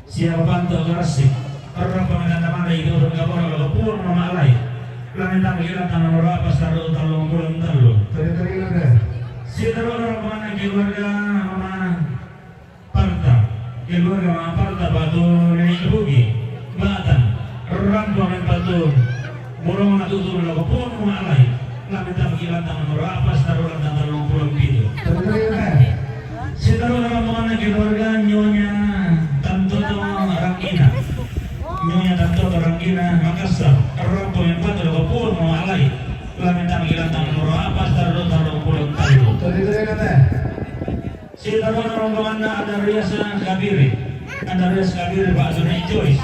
Siapa Bapak Anto Karasik. Orang pemilihan nama itu turun kabur kalau pulang Mama Alay. Kami tak berkhianat tanah merapas taruh bulan talu. Tuloy-tuloy na. Sinaron rombongan keluarga Mama Parta, keluarga Mama Parta batu nenek Bugi, Batan, rombongan batu burung natutur lalu pun Mama Alay. Kami tak berkhianat tanah merapas taruh pulang gitu. Tuloy-tuloy na. Sinaron rombongan keluarga Nyonya Tantoto Rangina. Nyonya Tantoto Rangina Makassar. Rombongan batu lalu pun Mama Alay. Kami tak berkhianat tanah merapas taruh pulang talu. Tuloy-tuloy na. Sinaron rombongan ada Rias Kabiri, Pak Sunai Joyce,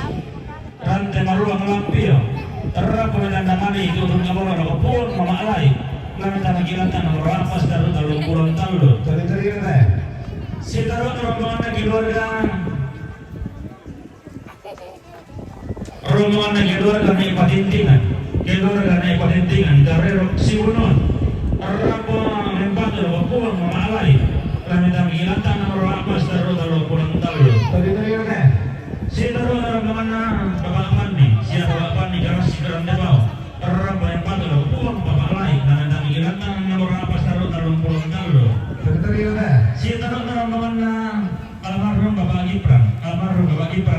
rantai maruang Lampio, terap pengedan damani turun kabur kalau pun Mama Alay, kami tak berkhianat merapas taruh pulang talu. Tuloy-tuloy na. Sinaron rombongan keluarga naik patintingan, keluarga naik patintingan dari Sibunon, Rapo Lempatu kalau pun Mama Alay, kami tak berkhianat merapas taruh pulang talu. Tuloy-tuloy na. Sinaron rombongan Bapak Mandi, siapa Bapak Mandi Karasi Keranda Bau, Rapo Lempatu kalau pun Bapak Alay, kami tak berkhianat merapas taruh pulang talu. Tuloy-tuloy na. Sinaron rombongan almarhum Bapak Gibran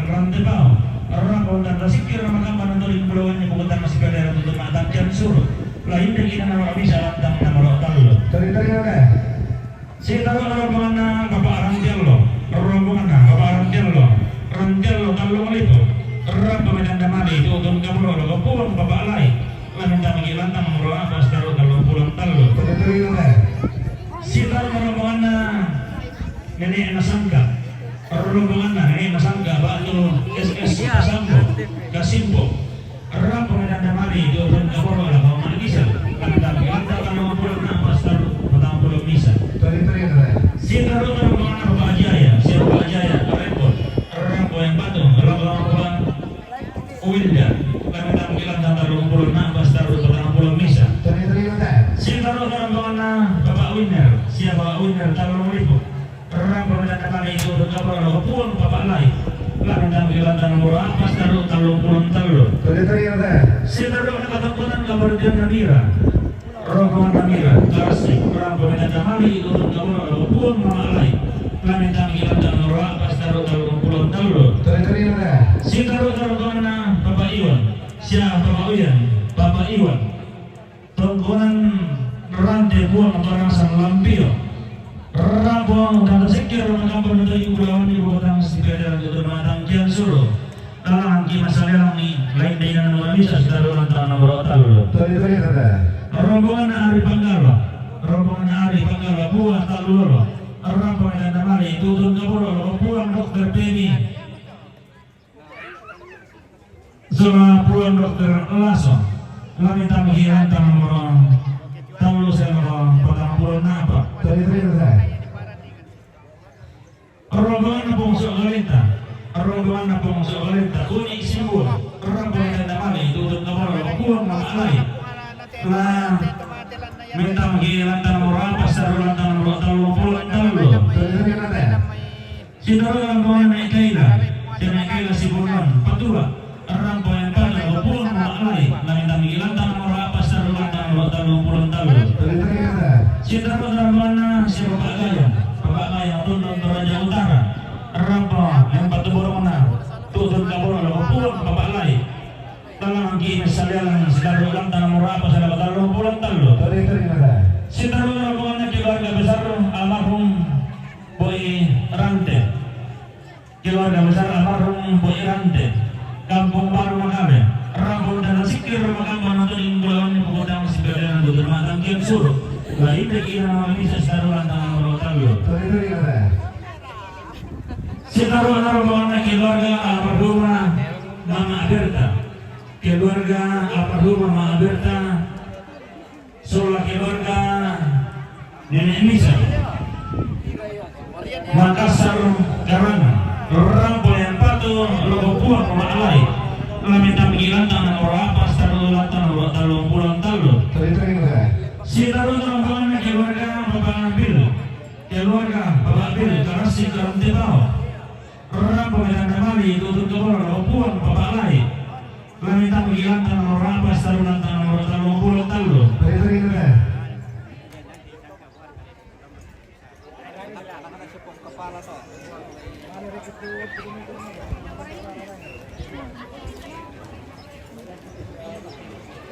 Rantai Bau. Orang kontan rasikir makamban untuk dikepulauan ibu kota masih daerah untuk matang kian suruh. Lain dari kita nama bisa lantang nama talu. Tuloy-tuloy na. Sinaron rombongan Bapak Rantiello, rombongan Bapak Rantiello talu itu. Orang pemedan damai itu untuk kabur kalau pulang Bapak Alay. Lain dari lantang nama apa taruh pulang talu. Tuloy-tuloy na. Sinaron rombongan Nenek Nasangka, rombongan Nenek Nasangka batu SS Kasambo, Kasimbo, orang pemedan damai itu turun kabur kalau Mama Gisel, kami tak berkhianat kalau pulang nafas taruh pulang misa. Tuloy-tuloy na. Sinaron rombongan Bapak Jaya, siapa Bapak Jaya, Repot, orang yang batu, orang Winda, kami tak berkhianat kalau pulang nafas taruh pulang misa. Tuloy-tuloy na. Sinaron rombongan Bapak Winner, siapa Bapak Winner taruh ribu. Orang pemedan damai itu berkabar kalau pulang Bapak Alay. Kami tak berkhianat merapas taruh pulang talu. Tuloy-tuloy na. Sinaron katampanan kabardian Namira, rombongan Namira, Karasik, orang pemedan damai itu berkabar kalau pulang Mama Alay. Kami tak berkhianat merapas taruh pulang talu. Tuloy-tuloy na. Sinaron rombongan Bapak Iwan, siapa Bapak Iwan, rombongan rantai buang Barasan Lampio. Rabong dan tersikir makamban untuk dikepulauan ibu kota masih daerah untuk matang kian suruh. Kalang masalah ni lain dengan orang bisa sudah lantang nomor talu. Tuloy-tuloy na. Rombongan Ari Panggala buah talu. Orang pemedan damai turun kabur pulang Dokter Peni. Zona pulang Dokter Lasso. Kami tak berkhianat nomor talu saya nomor pertama pulang apa? Tuloy-tuloy na. rombongan na pong sukalita, rombongan na pong sukalita, kuning simbol, rombongan na mali, tutut na moro, kuwang mga alay, na mentang gilantang murapas sa rulantang talong pulang talo. Sinaro ang mga na ikaila, tinakaila si Bulan, patula, arang po yung pala, pulang mga alay, na mentang gilantang murapas sa rulantang talong pulang talo. Sinaro ang mga na si Pagkakaya, tundong Toraja Utara, arang po yung patuburong na, tutut na pulang, pulang papalay. Talang kinis sa lialang si Taro lang tanang murapa sa labatalong pulang talo. Si Taro lang po na keluarga besar almarhum Boy Rante. Keluarga besar almarhum Boy Rante. Kampung Baru Makabe. Rambut dan sikir Makabe nonton inggulan ni pukudang si Berlian Dudur Matang Kian Suruh. Lain deki nama bisa si Taro lang tanang murapa talo. Si Taro lang po na keluarga almarhum Mama Berta. Keluarga almarhum Mama Berta, sola keluarga Nenek Misa, Makassar Karana, Rampo yang patuh, Logo Puang Mama Alay, Laminta Migilantang, Orapas, Tarulantang, Talong Pulang Talo. Si Tarul Rampuan keluarga Bapak Abil, keluarga Bapak Abil, Karasi Karantibao, Rampo yang Mali, Tutut Kebor, Logo Puang Bapak Alay. Laminta Migilantang, Orapas, Tarulantang, Talong Pulang Talo.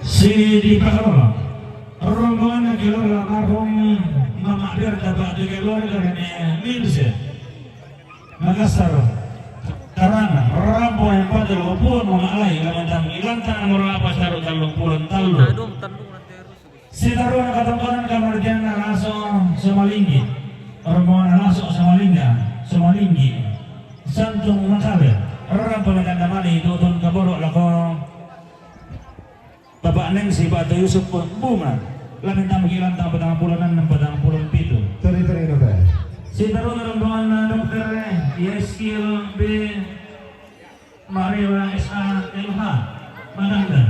Si di Pakro, rombongan keluarga almarhum Mama Berta Batu keluarga Nenek Milse, Makassar, Karana, Rampo yang pada lopun Mama Alay, Lamentang Ilantang, Murapa, Taruh Talong Pulang Talo. Si Taruh Katongkonan Kamardian Laso Somalinggi, rombongan Laso Somalinggi, Santung Makabe, Rampo Medan Damali, Tutun Kaborok Lako. Bapak Neng si Pak Yusuf Bunga, Lamentang Migilantang Padang Pulanan dan Padang Pulang Pitu. Si Taruh rombongan Dokter Yeskil B. Maria S.A. LH Madangdan.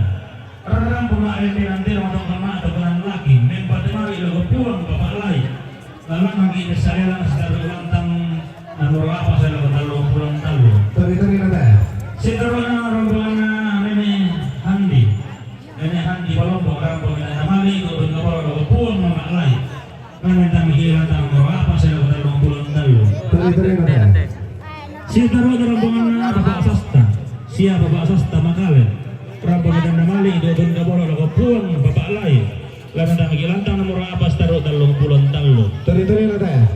Rampo Ma'il Pirantir Matang Kama Tegunan Laki, Mempademari Logo Puang Bapak Alay. Lalang Magi Desayalan Sedar Ulantang Namurapa sa Talong Pulang Talo. Si Taruh rombongan Nenek Handi. Nenek Handi Balombo Rampo Namali Tutun Kapal Logo Puang Mama Alay. Lamentang Migilantang Namurapa sa Talong Pulang Talo. Si Taruh rombongan Bapak Sasta. Siapa Bapak Sasta Makale. Rampo Medan Damali Tutun Kapal Logo Puang Bapak Alay. Lamentang Migilantang Namurapa sa Talong Pulang Talo.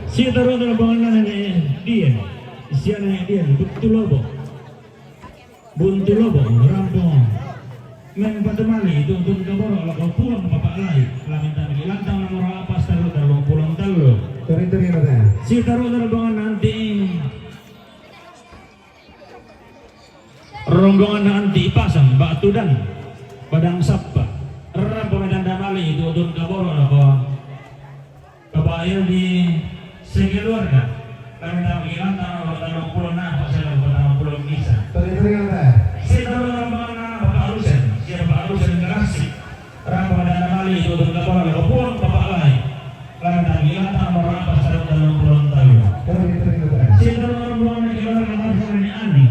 Si Taruh rombongan Nenek Dien. Sia Nenek Dien Buntu Lobo Rampo Mempademali Tutun Kapal Logo Puang Bapak Alay. Lamentang Migilantang Namurapa sa Talong Pulang Talo. Si Taruh rombongan nanti rombongan nanti Pasang Batu dan Padang Sapa Rampo Medan Damali Tutun Kapal Logo Bapak di sekeluarga Lamentang Migilantang Talong Pulang Napa sa Talong Pulang Misa. Si Taruh rombongan Bapak Alusen, siapa Bapak Alusen Garasi Rampo Medan Damali Tutun Kapal Logo Puang Bapak Alay. Lamentang Migilantang Namurapa sa Talong Pulang Talo. Si Taruh rombongan keluarga almarhum Nenek Ani,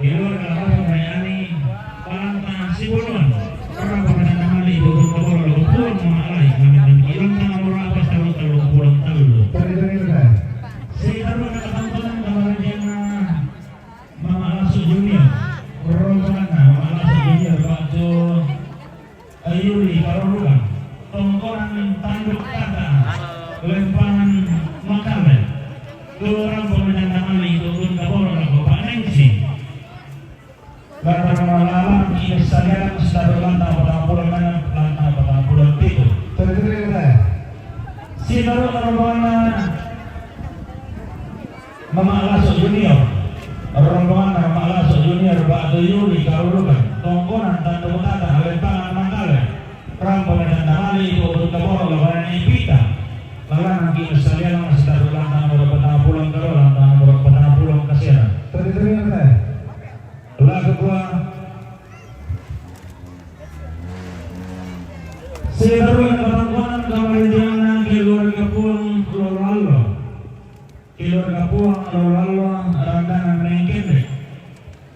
keluarga almarhum Nenek Ani, Palanta Sibulon, Rampo Medan Damali Tutun Kapal Logo Puang Mama Alay. Lamentang Migilantang Namurapa sa Talong Pulang Talo. Si Taruh Katongkonan Kamardian Mama Lasso Junior, rombongan Mama Lasso Junior Batu Ayuri Parolukan, Tongkonan Tanduk Kata, Lempangan Makabe, Rampo Medan Damali Tutun Kapal Logo Pak Nengsi. Bapak Malam Kiai Sadian Sedar Lantang Padang Pulang Lantang Padang Pulang Pitu. Si Taruh rombongan Mama Lasso Junior, rombongan Mama Lasso Junior Batu Yuli Karulukan, Tongkonan Tanduk Kata, Lempangan Makabe, Rampo Medan Damali Tutun Kapal Logo Pita. Lalang Kiai Sadian Sedar Lantang Padang Pulang Lantang Padang Sekarang ketangkuan kemudian keluarga Puang Lolo. Keluarga Puang Lolo randangan menengkende.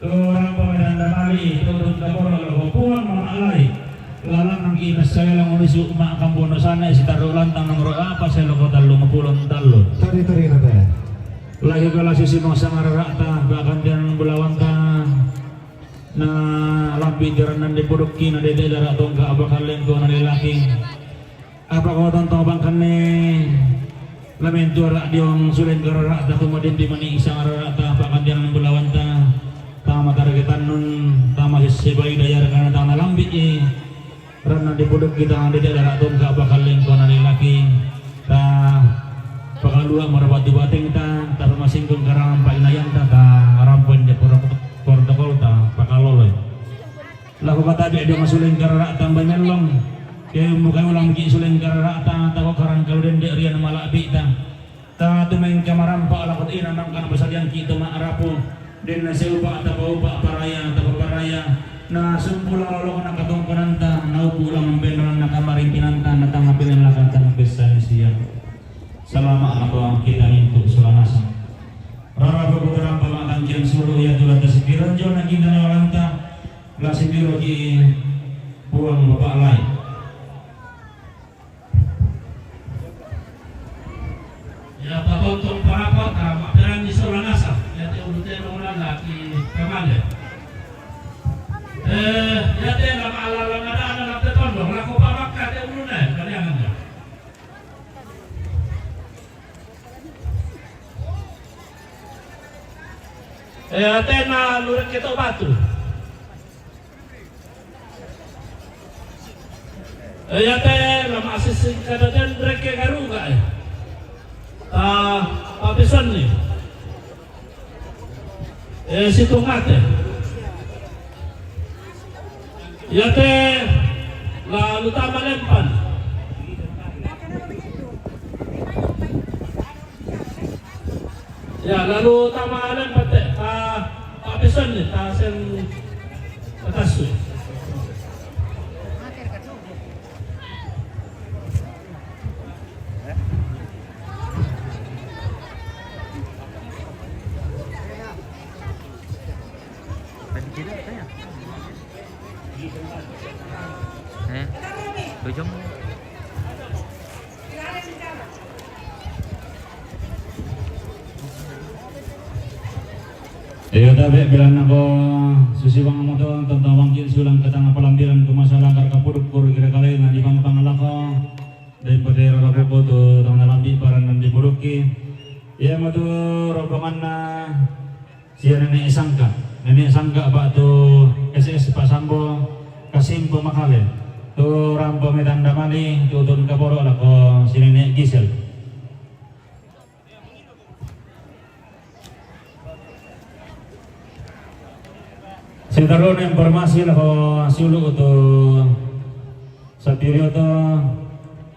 Orang pemedan damali turun ke Lolo Puang mamalai. Lalang ang kinas saya lang ulisu mak kambono sana si taruh lantang nomor apa saya lo kota lu ngepulon talo. Tari na tayo. Lagi kalau sisi masa mararata bahkan dia belawanta na lampi jaranan di puruki na dede darat tongga abakal lengko na lelaki. Apa kau tonton bangkan ne lamen tuara diong sulen gararata kemudian di mani isang ararata bahkan dia belawanta tama targetan nun tama sebagai dayar karena tanah lambi Rana di puduk kita ada daerah tongga bakal lingkon laki ta bakal dua merawat dua ting ta masing-masing karang pak inayan ta harapan di protokol ta bakal loloy laku kata dia masulin karara tambah melong kaya muka ulang ki sulin karara ta kok karang kauden di rian malabi ta tumeng kamaram pak lakot ina nam kan basadian kita maarapo din na seupa ta paupa paraya na sumpul lolo na katong kananta na upo lang ang beneran na kamaring kinanta na tangapin ang lakanta ng besan siya salama ako ang kita hinto sulanasan rara babukarang pamakan kiyan suro ya tulad na si Piranjo na kita na walanta klase biro ki Puang Mapaalay ya patontong parapot na mapiran ni sulanasan ya te ulute na ulala ki Kamale ya teh lama ala ada anak tetondong laku pamakka teh ulunai kalian anda. Ya teh na lurik kita batu. Ya teh lama asis kada den breke garuga. Papisan nih. Situ ngate. Ya teh lalu tama lempan ya lalu tama lempan teh papisan nih sen atas tuh Bejong. Ayo tabe bilang ako susiwang mo to tentang wangkil sulang katang palambiran ko masyarakat kapuruk kur kira-kira nga di pangpangalako daripada rarapo to tang nalambi para nang diburuki iya mo to rombongan na siya nenek sangka ba to SS Pasambo Kasimpo Makale tu rampo medan damali tu turun ke Poro lah ko si nenek Gisel. Sentaron informasi lah ko sulu tu Sapirio tu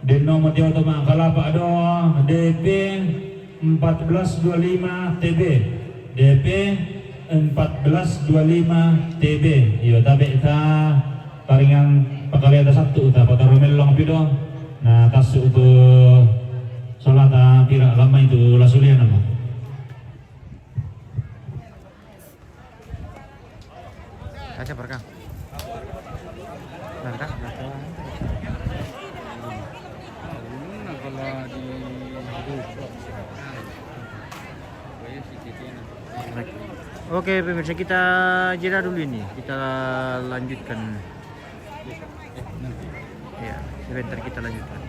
deno mati tu makalapa do DP 1425 TB DP 1425 TB yo tabe ta paringan pakali ada satu ta pada romel long pido na tasu tu salat pira lama itu lasulian nama Kaca berkah. Berkah. Oke pemirsa, kita jeda dulu ini, kita lanjutkan ya sebentar kita lanjutkan.